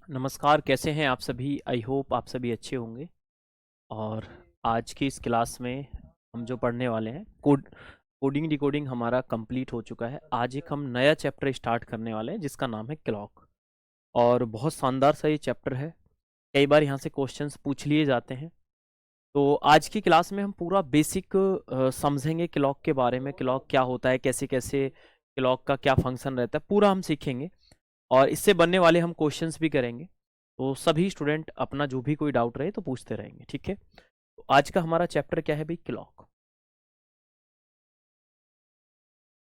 नमस्कार, कैसे हैं आप सभी? आई होप आप सभी अच्छे होंगे। और आज की इस क्लास में हम जो पढ़ने वाले हैं कोडिंग डिकोडिंग हमारा कंप्लीट हो चुका है। आज एक हम नया चैप्टर स्टार्ट करने वाले हैं जिसका नाम है क्लॉक। और बहुत शानदार सा ये चैप्टर है। कई बार यहाँ से क्वेश्चंस पूछ लिए जाते हैं। तो आज की क्लास में हम पूरा बेसिक समझेंगे क्लॉक के बारे में। क्लॉक क्या होता है, कैसे कैसे क्लॉक का क्या फंक्शन रहता है, पूरा हम सीखेंगे। और इससे बनने वाले हम क्वेश्चंस भी करेंगे। तो सभी स्टूडेंट अपना जो भी कोई डाउट रहे तो पूछते रहेंगे, ठीक है। तो आज का हमारा चैप्टर क्या है भाई? क्लॉक।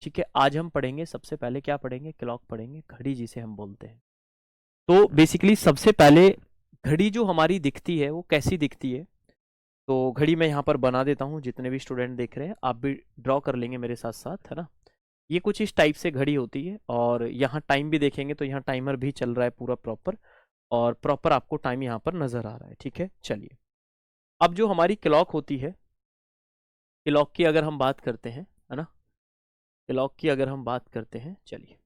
ठीक है, आज हम पढ़ेंगे, सबसे पहले क्या पढ़ेंगे? क्लॉक पढ़ेंगे, घड़ी जिसे हम बोलते हैं। तो बेसिकली सबसे पहले घड़ी जो हमारी दिखती है वो कैसी दिखती है? तो घड़ी मैं यहाँ पर बना देता हूँ, जितने भी स्टूडेंट देख रहे हैं आप भी ड्रॉ कर लेंगे मेरे साथ साथ, है ना। ये कुछ इस टाइप से घड़ी होती है। और यहाँ टाइम भी देखेंगे तो यहाँ टाइमर भी चल रहा है पूरा प्रॉपर। और प्रॉपर आपको टाइम यहाँ पर नजर आ रहा है, ठीक है। चलिए, अब जो हमारी क्लॉक होती है, क्लॉक की अगर हम बात करते हैं, है ना, क्लॉक की अगर हम बात करते हैं, चलिए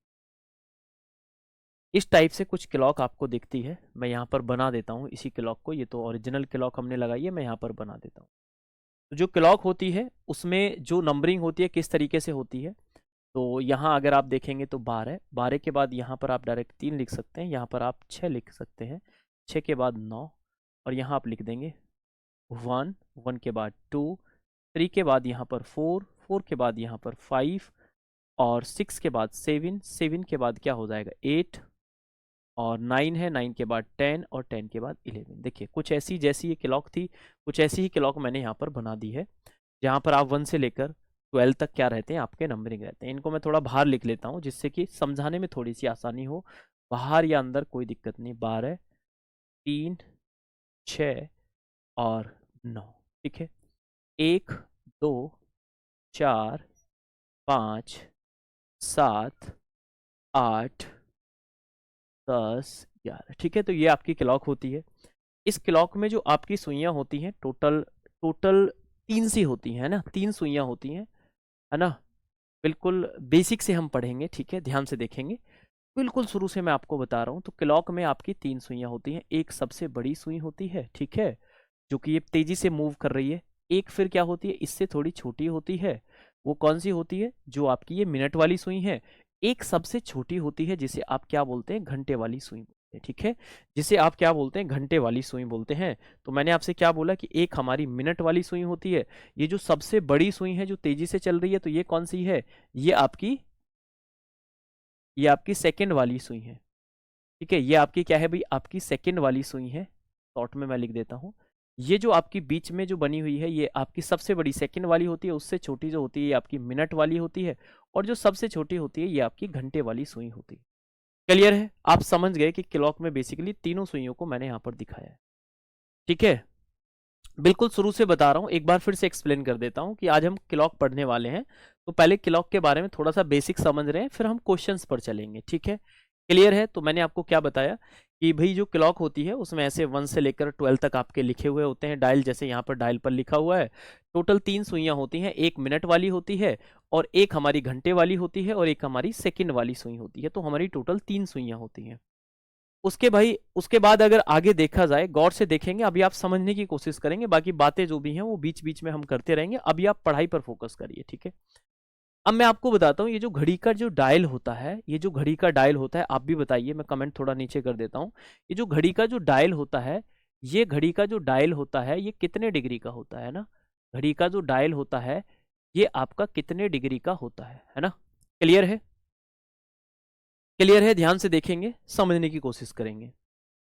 इस टाइप से कुछ क्लॉक आपको दिखती है। मैं यहाँ पर बना देता हूँ इसी क्लॉक को। ये तो ओरिजिनल क्लॉक हमने लगाई है, मैं यहाँ पर बना देता हूँ। तो जो क्लॉक होती है उसमें जो नंबरिंग होती है किस तरीके से होती है? तो यहाँ अगर आप देखेंगे तो 12, 12 के बाद यहाँ पर आप डायरेक्ट 3 लिख सकते हैं, यहाँ पर आप 6 लिख सकते हैं, 6 के बाद 9, और यहाँ आप लिख देंगे 1, 1 के बाद 2, 3 के बाद यहाँ पर 4, 4 के बाद यहाँ पर 5, और 6 के बाद 7, 7 के बाद क्या हो जाएगा 8, और 9 है, 9 के बाद 10, और 10 के बाद 11। देखिए कुछ ऐसी जैसी ये क्लॉक थी, कुछ ऐसी ही क्लॉक मैंने यहाँ पर बना दी है, जहाँ पर आप 1 से लेकर 12 तक क्या रहते हैं, आपके नंबरिंग रहते हैं। इनको मैं थोड़ा बाहर लिख लेता हूँ जिससे कि समझाने में थोड़ी सी आसानी हो। बाहर या अंदर कोई दिक्कत नहीं। 12, 3, 6 और 9, ठीक है। 1, 2, 4, 5, 7, 8, 10, 11, ठीक है। तो ये आपकी क्लॉक होती है। इस क्लॉक में जो आपकी सुइयां होती हैं, टोटल टोटल 3 सी होती हैं, है ना, 3 सुइयां होती हैं, है ना। बिल्कुल बेसिक से हम पढ़ेंगे, ठीक है, ध्यान से देखेंगे। बिल्कुल शुरू से मैं आपको बता रहा हूँ। तो क्लॉक में आपकी 3 सुइयां होती हैं। एक सबसे बड़ी सुई होती है, ठीक है, जो कि ये तेजी से मूव कर रही है। एक फिर क्या होती है, इससे थोड़ी छोटी होती है। वो कौन सी होती है? जो आपकी ये मिनट वाली सुई है। एक सबसे छोटी होती है जिसे आप क्या बोलते हैं? घंटे वाली सुई बोलते हैं, ठीक है। जिसे आप क्या बोलते हैं? घंटे वाली सुई बोलते हैं। तो मैंने आपसे क्या बोला कि एक हमारी मिनट वाली सुई होती है। ये जो सबसे बड़ी सुई है जो तेजी से चल रही है, तो ये कौन सी है? ये आपकी सेकंड वाली सुई है, ठीक है। ये आपकी क्या है भाई? आपकी सेकंड वाली सुई है। शॉर्ट में मैं लिख देता हूँ। ये जो आपकी बीच में जो बनी हुई है, ये आपकी सबसे बड़ी सेकंड वाली होती है। उससे छोटी जो होती है ये आपकी मिनट वाली होती है। और जो सबसे छोटी होती है ये आपकी घंटे वाली सुई होती है। क्लियर है? आप समझ गए कि क्लॉक में बेसिकली तीनों सुइयों को मैंने यहाँ पर दिखाया है, ठीक है। बिल्कुल शुरू से बता रहा हूँ, एक बार फिर से एक्सप्लेन कर देता हूँ कि आज हम क्लॉक पढ़ने वाले हैं। तो पहले क्लॉक के बारे में थोड़ा सा बेसिक समझ रहे हैं, फिर हम क्वेश्चंस पर चलेंगे, ठीक है। क्लियर है? तो मैंने आपको क्या बताया कि भाई जो क्लॉक होती है उसमें ऐसे 1 से लेकर 12 तक आपके लिखे हुए होते हैं डायल, जैसे यहाँ पर डायल पर लिखा हुआ है। टोटल 3 सुइयां होती हैं, एक मिनट वाली होती है, और एक हमारी घंटे वाली होती है, और एक हमारी सेकंड वाली सुई होती है। तो हमारी टोटल 3 सुइयां होती हैं। उसके बाद अगर आगे देखा जाए, गौर से देखेंगे, अभी आप समझने की कोशिश करेंगे, बाकी बातें जो भी हैं वो बीच बीच में हम करते रहेंगे। अभी आप पढ़ाई पर फोकस करिए, ठीक है। अब मैं आपको बताता हूँ, ये जो घड़ी का जो डायल होता है, ये जो घड़ी का डायल होता है, आप भी बताइए, मैं कमेंट थोड़ा नीचे कर देता हूँ। ये जो घड़ी का जो डायल होता है, ये घड़ी का जो डायल होता है ये कितने डिग्री का होता है ना? घड़ी का जो डायल होता है ये आपका कितने डिग्री का होता है ना। क्लियर है? क्लियर है? ध्यान से देखेंगे, समझने की कोशिश करेंगे।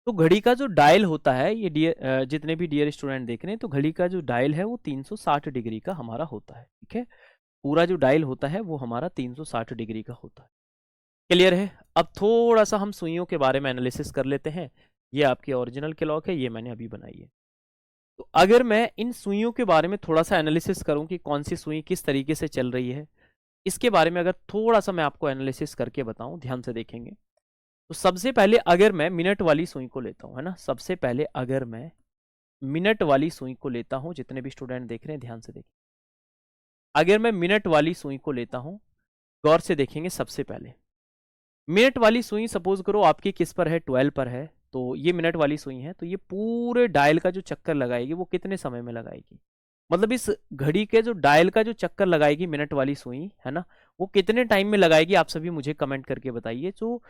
तो घड़ी का जो डायल होता है, ये जितने भी डियर स्टूडेंट देख रहे हैं, तो घड़ी का जो डायल है वो 360 डिग्री का हमारा होता है, ठीक है। पूरा जो डायल होता है वो हमारा 360 डिग्री का होता है। क्लियर है? अब थोड़ा सा हम सुइयों के बारे में एनालिसिस कर लेते हैं। ये आपकी ओरिजिनल क्लॉक है, ये मैंने अभी बनाई है। तो अगर मैं इन सुइयों के बारे में थोड़ा सा एनालिसिस करूं कि कौन सी सुई किस तरीके से चल रही है, इसके बारे में अगर थोड़ा सा मैं आपको एनालिसिस करके बताऊं, ध्यान से देखेंगे। तो सबसे पहले अगर मैं मिनट वाली सुई को लेता हूं, है ना, सबसे पहले अगर मैं मिनट वाली सुई को लेता हूं, जितने भी स्टूडेंट देख रहे हैं ध्यान से देखें। अगर मैं मिनट वाली सुई को लेता हूं, गौर से देखेंगे। सबसे पहले मिनट वाली सुई सपोज करो आपकी किस पर है? 12 पर है। तो ये मिनट वाली सुई है, तो ये पूरे डायल का जो चक्कर लगाएगी वो कितने समय में लगाएगी, मतलब इस घड़ी के जो डायल का जो चक्कर लगाएगी मिनट वाली सुई है ना, वो कितने टाइम में लगाएगी, आप सभी मुझे कमेंट करके बताइए। जो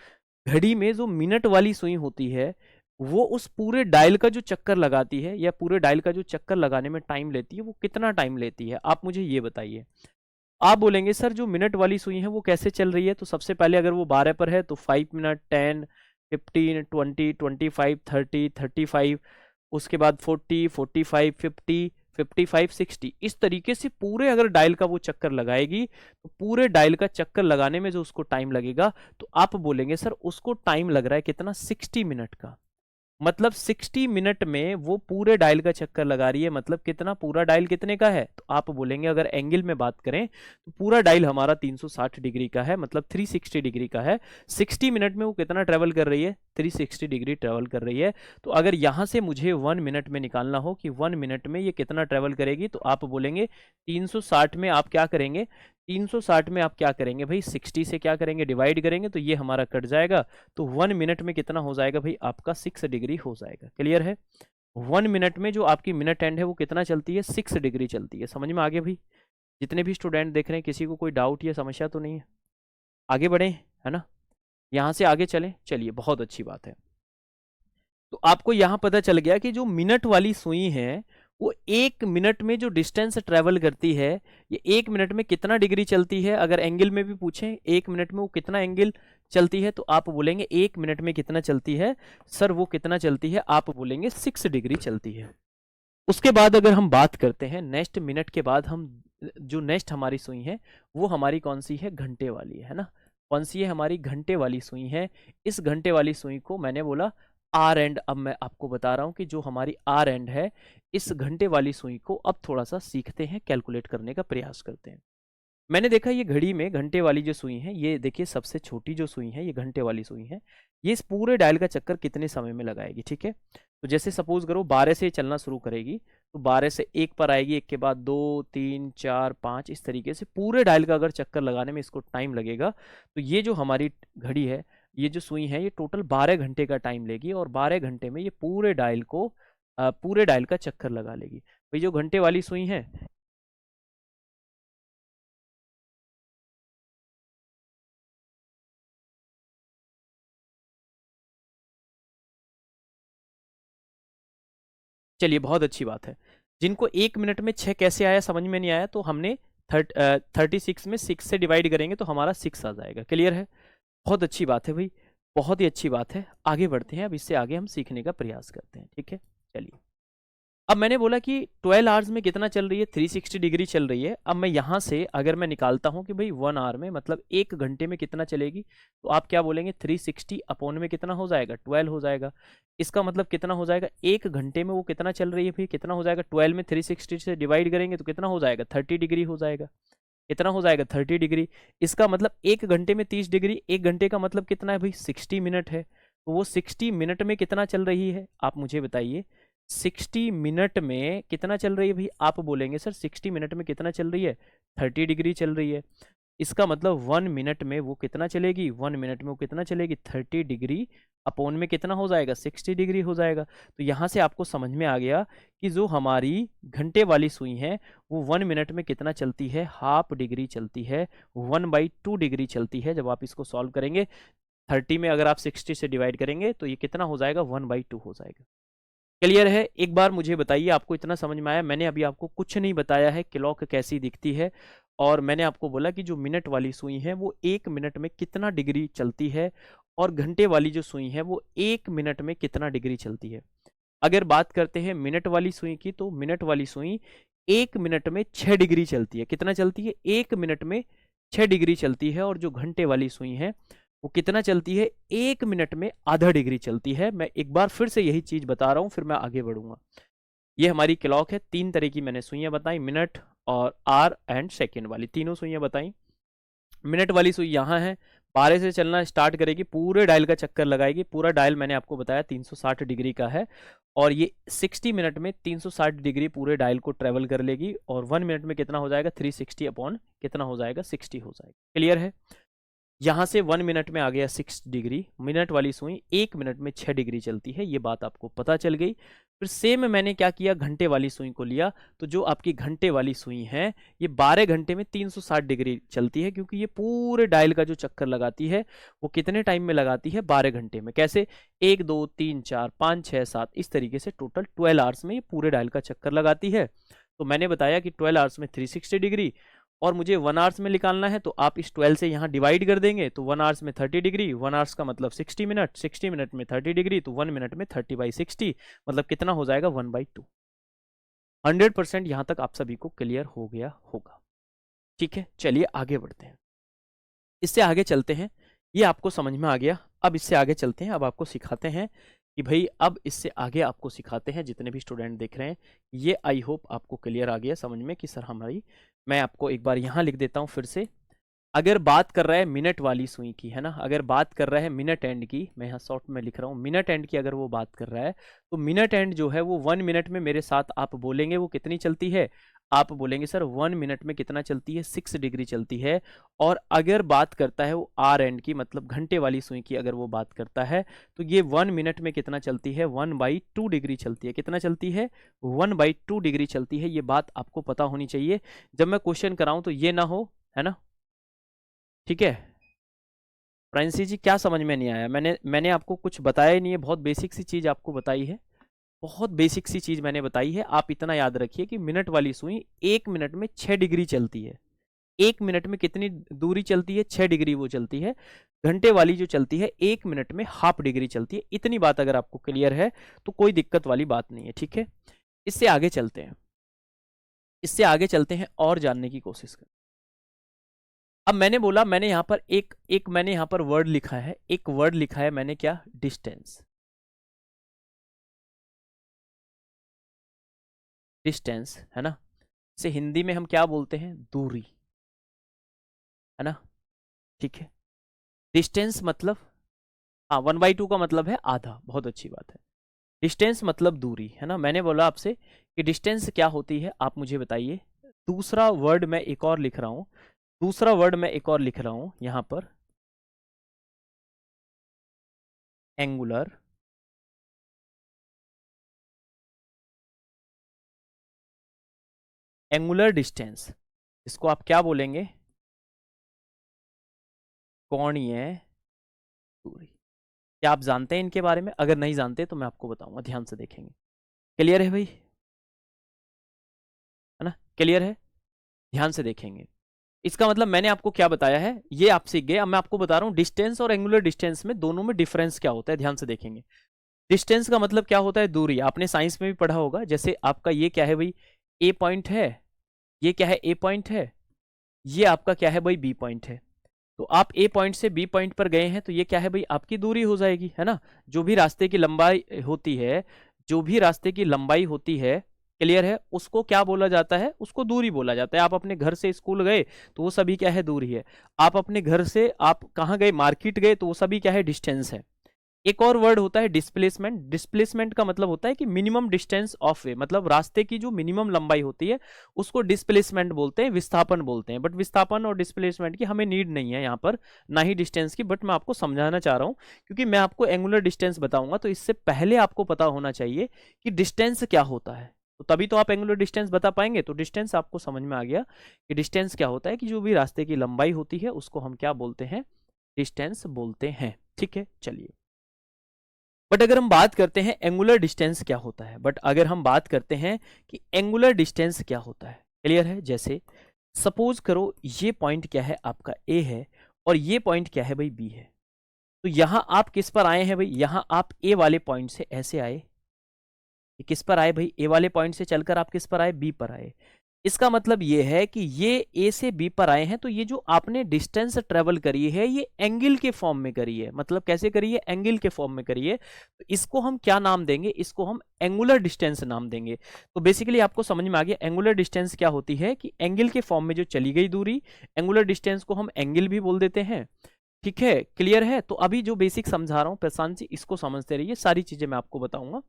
घड़ी में जो मिनट वाली सुई होती है वो उस पूरे डायल का जो चक्कर लगाती है या पूरे डायल का जो चक्कर लगाने में टाइम लेती है वो कितना टाइम लेती है, आप मुझे ये बताइए। आप बोलेंगे सर जो मिनट वाली सुई है वो कैसे चल रही है, तो सबसे पहले अगर वो 12 पर है तो 5 मिनट, 10, 15, 20, 25, 30, 35, उसके बाद 40, 45, 50, 55, 60, इस तरीके से पूरे अगर डायल का वो चक्कर लगाएगी तो पूरे डायल का चक्कर लगाने में जो उसको टाइम लगेगा, तो आप बोलेंगे सर उसको टाइम लग रहा है कितना, 60 मिनट का। मतलब 60 मिनट में वो पूरे डायल का चक्कर लगा रही है, मतलब कितना, पूरा डायल कितने का है, तो आप बोलेंगे अगर एंगल में बात करें तो पूरा डायल हमारा 360 डिग्री का है, मतलब 360 डिग्री का है। 60 मिनट में वो कितना ट्रेवल कर रही है, 360 डिग्री ट्रेवल कर रही है। तो अगर यहां से मुझे 1 मिनट में निकालना हो कि 1 मिनट में ये कितना ट्रेवल करेगी, तो आप बोलेंगे 360 में आप क्या करेंगे, 360 में आप क्या करेंगे भाई, 60 से क्या करेंगे, डिवाइड करेंगे, तो ये हमारा कट जाएगा। तो 1 मिनट में कितना हो जाएगा भाई, आपका 6 डिग्री हो जाएगा। क्लियर है, 1 मिनट में जो आपकी मिनट एंड है वो कितना चलती है, 6 डिग्री चलती है। समझ में आ गया भाई, जितने भी स्टूडेंट देख रहे हैं किसी को कोई डाउट या समस्या तो नहीं है, आगे बढ़े है ना, यहाँ से आगे चलें, चलिए बहुत अच्छी बात है। तो आपको यहाँ पता चल गया कि जो मिनट वाली सुई है वो 1 मिनट में जो डिस्टेंस ट्रेवल करती है, ये 1 मिनट में कितना डिग्री चलती है। अगर एंगल में भी पूछें 1 मिनट में वो कितना एंगल चलती है, तो आप बोलेंगे 1 मिनट में कितना चलती है सर, वो कितना चलती है, आप बोलेंगे 6 डिग्री चलती है। उसके बाद अगर हम बात करते हैं नेक्स्ट मिनट के बाद, हम जो नेक्स्ट हमारी सुई है वो हमारी कौन सी है, घंटे वाली है ना। कौन सी है, हमारी घंटे वाली सुई है। इस घंटे वाली सुई को मैंने बोला आर एंड, अब मैं आपको बता रहा हूं कि जो हमारी आर एंड है इस घंटे वाली सुई को अब थोड़ा सा सीखते हैं, कैलकुलेट करने का प्रयास करते हैं। मैंने देखा ये घड़ी में घंटे वाली जो सुई है, ये देखिए सबसे छोटी जो सुई है ये घंटे वाली सुई है, ये इस पूरे डायल का चक्कर कितने समय में लगाएगी, ठीक है। तो जैसे सपोज करो 12 से चलना शुरू करेगी, तो 12 से 1 पर आएगी, 1 के बाद 2, 3, 4, 5, इस तरीके से पूरे डायल का अगर चक्कर लगाने में इसको टाइम लगेगा, तो ये जो हमारी घड़ी है, ये जो सुई है, ये टोटल 12 घंटे का टाइम लेगी और 12 घंटे में ये पूरे डायल को पूरे डायल का चक्कर लगा लेगी। भाई जो घंटे वाली सुई है, चलिए बहुत अच्छी बात है। जिनको 1 मिनट में 6 कैसे आया समझ में नहीं आया, तो हमने 36 में 6 से डिवाइड करेंगे तो हमारा 6 आ जाएगा। क्लियर है, बहुत अच्छी बात है भाई, बहुत ही अच्छी बात है। आगे बढ़ते हैं, अब इससे आगे हम सीखने का प्रयास करते हैं, ठीक है। चलिए, अब मैंने बोला कि 12 आवर्स में कितना चल रही है, 360 डिग्री चल रही है। अब मैं यहाँ से अगर मैं निकालता हूँ कि भाई 1 आवर में मतलब 1 घंटे में कितना चलेगी, तो आप क्या बोलेंगे, 360 अपॉन में कितना हो जाएगा, 12 हो जाएगा। इसका मतलब कितना हो जाएगा, 1 घंटे में वो कितना चल रही है भाई, कितना हो जाएगा, 12 में 360 से डिवाइड करेंगे तो कितना हो जाएगा, 30 डिग्री हो जाएगा। कितना हो जाएगा, 30 डिग्री। इसका मतलब 1 घंटे में 30 डिग्री, 1 घंटे का मतलब कितना है भाई, 60 मिनट है। तो वो 60 मिनट में कितना चल रही है, आप मुझे बताइए। 60 मिनट में कितना चल रही है भाई, आप बोलेंगे सर 60 मिनट में कितना चल रही है, 30 डिग्री चल रही है। इसका मतलब 1 मिनट में वो कितना चलेगी, 1 मिनट में वो कितना चलेगी, 30 डिग्री अपॉन में कितना हो जाएगा, 60 डिग्री हो जाएगा। तो यहाँ से आपको समझ में आ गया कि जो हमारी घंटे वाली सुई है वो 1 मिनट में कितना चलती है, हाफ डिग्री चलती है, 1/2 डिग्री चलती है। जब आप इसको सॉल्व करेंगे 30 में अगर आप 60 से डिवाइड करेंगे तो ये कितना हो जाएगा, 1/2 हो जाएगा। क्लियर है, एक बार मुझे बताइए आपको इतना समझ में आया। मैंने अभी आपको कुछ नहीं बताया है क्लॉक कैसी दिखती है, और मैंने आपको बोला कि जो मिनट वाली सुई है वो 1 मिनट में कितना डिग्री चलती है, और घंटे वाली जो सुई है वो 1 मिनट में कितना डिग्री चलती है। अगर बात करते हैं मिनट वाली सुई की, तो मिनट वाली सुई 1 मिनट में 6 डिग्री चलती है। कितना चलती है, 1 मिनट में 6 डिग्री चलती है। और जो घंटे वाली सुई है वो कितना चलती है, 1 मिनट में आधा डिग्री चलती है। मैं एक बार फिर से यही चीज बता रहा हूं, फिर मैं आगे बढ़ूंगा। ये हमारी क्लॉक है, 3 तरह की मैंने सुइयां बताई, मिनट और आर एंड सेकेंड वाली, तीनों सुइयां बताई। मिनट वाली सुई यहाँ है, 12 से चलना स्टार्ट करेगी, पूरे डायल का चक्कर लगाएगी। पूरा डायल मैंने आपको बताया 360 डिग्री का है, और ये 60 मिनट में 360 डिग्री पूरे डायल को ट्रेवल कर लेगी। और 1 मिनट में कितना हो जाएगा, 360 अपॉन कितना हो जाएगा, 60 हो जाएगा। क्लियर है। यहाँ से 1 मिनट में आ गया 6 डिग्री, मिनट वाली सुई 1 मिनट में 6 डिग्री चलती है, ये बात आपको पता चल गई। फिर सेम मैंने क्या किया, घंटे वाली सुई को लिया, तो जो आपकी घंटे वाली सुई है ये 12 घंटे में 360 डिग्री चलती है, क्योंकि ये पूरे डायल का जो चक्कर लगाती है वो कितने टाइम में लगाती है, 12 घंटे में। कैसे, 1 2 3 4 5 6 7 इस तरीके से टोटल 12 आवर्स में ये पूरे डायल का चक्कर लगाती है। तो मैंने बताया कि 12 आवर्स में 360 डिग्री, और मुझे 1 आवर्स में निकालना है, तो आप इस 12 से यहाँ डिवाइड कर देंगे, तो 1 आवर्स में 30 डिग्री, 1 आवर्स का मतलब 60 मिनट, 60 मिनट में 30 डिग्री, तो 1 मिनट में 30/60 मतलब कितना हो जाएगा, 1/2। 100% यहाँ तक आप सभी को क्लियर हो गया होगा। ठीक है, चलिए आगे बढ़ते हैं, इससे आगे चलते हैं। ये आपको समझ में आ गया, अब इससे आगे चलते हैं। अब आपको सिखाते हैं कि भाई, अब इससे आगे आपको सिखाते हैं, जितने भी स्टूडेंट देख रहे हैं, ये आई होप आपको क्लियर आ गया समझ में कि सर हमारी, मैं आपको एक बार यहाँ लिख देता हूँ फिर से। अगर बात कर रहा है मिनट वाली सुई की, है ना, अगर बात कर रहा है मिनट एंड की, मैं यहाँ शॉर्ट में लिख रहा हूँ, मिनट एंड की अगर वो बात कर रहा है, तो मिनट एंड जो है वो 1 मिनट में मेरे साथ आप बोलेंगे वो कितनी चलती है, आप बोलेंगे सर 1 मिनट में कितना चलती है, 6 डिग्री चलती है। और अगर बात करता है वो आर एंड की, मतलब घंटे वाली सुई की अगर वो बात करता है, तो ये 1 मिनट में कितना चलती है, 1/2 डिग्री चलती है। कितना चलती है, 1/2 डिग्री चलती है। ये बात आपको पता होनी चाहिए, जब मैं क्वेश्चन कराऊं तो ये ना हो, है ना। ठीक है, फ्रेंसी जी क्या समझ में नहीं आया, मैंने आपको कुछ बताया ही नहीं है, बहुत बेसिक सी चीज आपको बताई है, बहुत बेसिक सी चीज मैंने बताई है। आप इतना याद रखिए कि मिनट वाली सुई 1 मिनट में 6 डिग्री चलती है। 1 मिनट में कितनी दूरी चलती है, 6 डिग्री वो चलती है। घंटे वाली जो चलती है 1 मिनट में ½ डिग्री चलती है। इतनी बात अगर आपको क्लियर है तो कोई दिक्कत वाली बात नहीं है। ठीक है, इससे आगे चलते हैं, इससे आगे चलते हैं और जानने की कोशिश करें। अब मैंने बोला, मैंने यहां पर एक मैंने यहां पर वर्ड लिखा है, एक वर्ड लिखा है मैंने, क्या, डिस्टेंस। डिस्टेंस, है ना, इसे हिंदी में हम क्या बोलते हैं, दूरी, है ना। ठीक है, डिस्टेंस मतलब, हाँ 1/2 का मतलब है आधा, बहुत अच्छी बात है। डिस्टेंस मतलब दूरी, है ना। मैंने बोला आपसे कि डिस्टेंस क्या होती है, आप मुझे बताइए। दूसरा वर्ड मैं एक और लिख रहा हूं, दूसरा वर्ड मैं एक और लिख रहा हूं यहां पर, एंगुलर एंगुलर डिस्टेंस, इसको आप क्या बोलेंगे, कोणीय दूरी। क्या आप जानते हैं इनके बारे में, अगर नहीं जानते तो मैं आपको बताऊंगा, ध्यान से देखेंगे। क्लियर है भाई, है ना, क्लियर है, ध्यान से देखेंगे। इसका मतलब मैंने आपको क्या बताया है ये आप सीख गए। अब मैं आपको बता रहा हूं डिस्टेंस और एंगुलर डिस्टेंस में दोनों में डिफरेंस क्या होता है, ध्यान से देखेंगे। डिस्टेंस का मतलब क्या होता है, दूरी, आपने साइंस में भी पढ़ा होगा। जैसे आपका ये क्या है भाई, ए पॉइंट है, ये क्या है, ए पॉइंट है, ये आपका क्या है भाई, बी पॉइंट है। तो आप ए पॉइंट से बी पॉइंट पर गए हैं, तो ये क्या है भाई, आपकी दूरी हो जाएगी, है ना। जो भी रास्ते की लंबाई होती है, जो भी रास्ते की लंबाई होती है, क्लियर है, उसको क्या बोला जाता है, उसको दूरी बोला जाता है। आप अपने घर से स्कूल गए तो वो सभी क्या है, दूरी है। आप अपने घर से आप कहाँ गए, मार्केट गए, तो वो सभी क्या है, डिस्टेंस है। एक और वर्ड होता है डिस्प्लेसमेंट। डिस्प्लेसमेंट का मतलब होता है कि मिनिमम डिस्टेंस ऑफ वे, मतलब रास्ते की जो मिनिमम लंबाई होती है उसको डिस्प्लेसमेंट बोलते हैं, विस्थापन बोलते हैं। बट विस्थापन और डिस्प्लेसमेंट की हमें नीड नहीं है यहाँ पर, ना ही डिस्टेंस की। बट मैं आपको समझाना चाह रहा हूँ, क्योंकि मैं आपको एंगुलर डिस्टेंस बताऊंगा, तो इससे पहले आपको पता होना चाहिए कि डिस्टेंस क्या होता है, तो तभी तो आप एंगुलर डिस्टेंस बता पाएंगे। तो डिस्टेंस आपको समझ में आ गया कि डिस्टेंस क्या होता है, कि जो भी रास्ते की लंबाई होती है उसको हम क्या बोलते हैं, डिस्टेंस बोलते हैं। ठीक है, चलिए। बट अगर हम बात करते हैं एंगुलर डिस्टेंस क्या होता है, बट अगर हम बात करते हैं कि एंगुलर डिस्टेंस क्या होता है, क्लियर है। जैसे सपोज करो ये पॉइंट क्या है, आपका ए है, और ये पॉइंट क्या है भाई, बी है। तो यहां आप किस पर आए हैं भाई, यहां आप ए वाले पॉइंट से ऐसे आए, किस पर आए भाई, ए वाले पॉइंट से चलकर आप किस पर आए, बी पर आए। इसका मतलब ये है कि ये ए से बी पर आए हैं, तो ये जो आपने डिस्टेंस ट्रेवल करी है ये एंगल के फॉर्म में करी है। मतलब कैसे करी है, एंगल के फॉर्म में करी है। तो इसको हम क्या नाम देंगे, इसको हम एंगुलर डिस्टेंस नाम देंगे। तो बेसिकली आपको समझ में आ गया एंगुलर डिस्टेंस क्या होती है, कि एंगल के फॉर्म में जो चली गई दूरी, एंगुलर डिस्टेंस को हम एंगल भी बोल देते हैं। ठीक है, क्लियर है। तो अभी जो बेसिक समझा रहा हूं प्रशांत जी, इसको समझते रहिए, सारी चीजें मैं आपको बताऊंगा।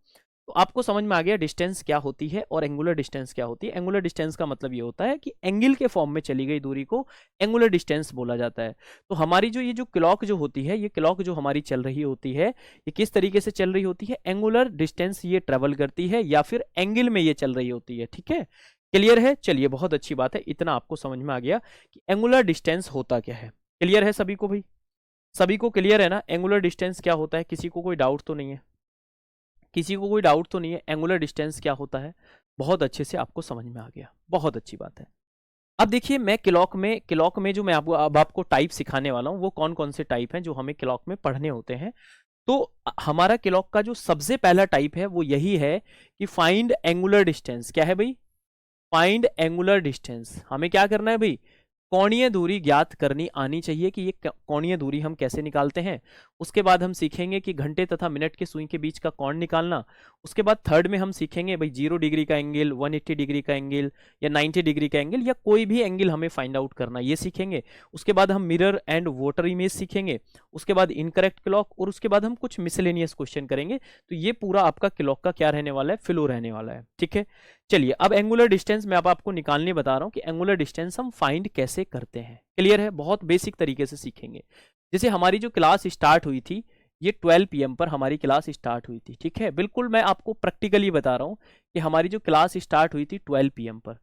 तो आपको समझ में आ गया डिस्टेंस क्या होती है और एंगुलर डिस्टेंस क्या होती है। एंगुलर डिस्टेंस का मतलब ये होता है कि एंगल के फॉर्म में चली गई दूरी को एंगुलर डिस्टेंस बोला जाता है। तो हमारी जो ये जो क्लॉक जो होती है, ये क्लॉक जो हमारी चल रही होती है, ये किस तरीके से चल रही होती है, एंगुलर डिस्टेंस ये ट्रेवल करती है या फिर एंगल में ये चल रही होती है। ठीक है, क्लियर है? चलिए बहुत अच्छी बात है, इतना आपको समझ में आ गया कि एंगुलर डिस्टेंस होता क्या है। क्लियर है सभी को भाई? सभी को क्लियर है ना एंगुलर डिस्टेंस क्या होता है? किसी को कोई डाउट तो नहीं है? किसी को कोई डाउट तो नहीं है एंगुलर डिस्टेंस क्या होता है? बहुत अच्छे से आपको समझ में आ गया, बहुत अच्छी बात है। अब देखिए मैं क्लॉक में जो मैं आपको टाइप सिखाने वाला हूँ वो कौन कौन से टाइप हैं जो हमें क्लॉक में पढ़ने होते हैं। तो हमारा क्लॉक का जो सबसे पहला टाइप है वो यही है कि फाइंड एंगुलर डिस्टेंस। क्या है भाई? Find angular distance. हमें क्या करना है भाई? कोणीय दूरी ज्ञात करनी आनी चाहिए कि ये कोणीय दूरी हम कैसे निकालते हैं। उसके बाद हम सीखेंगे कि घंटे तथा मिनट के सुई के बीच का कोण निकालना। उसके बाद थर्ड में हम सीखेंगे भाई 0 डिग्री का एंगल, 180 डिग्री का एंगल या 90 डिग्री का एंगल या कोई भी एंगल हमें फाइंड आउट करना, ये सीखेंगे। उसके बाद हम मिरर एंड वाटर इमेज सीखेंगे। उसके बाद इनकरेक्ट क्लॉक और उसके बाद हम कुछ मिसलेनियस क्वेश्चन करेंगे। तो ये पूरा आपका क्लॉक का क्या रहने वाला है? फ्लो रहने वाला है। ठीक है, चलिए अब एंगुलर डिस्टेंस मैं अब आपको निकालने बता रहा हूं कि एंगुलर डिस्टेंस हम फाइंड कैसे करते हैं। क्लियर है? बहुत बेसिक तरीके से सीखेंगे। जैसे हमारी जो क्लास स्टार्ट हुई थी ये 12 PM पर हमारी क्लास स्टार्ट हुई थी। ठीक है, बिल्कुल मैं आपको प्रैक्टिकली बता रहा हूं कि हमारी जो क्लास स्टार्ट हुई थी 12 PM पर।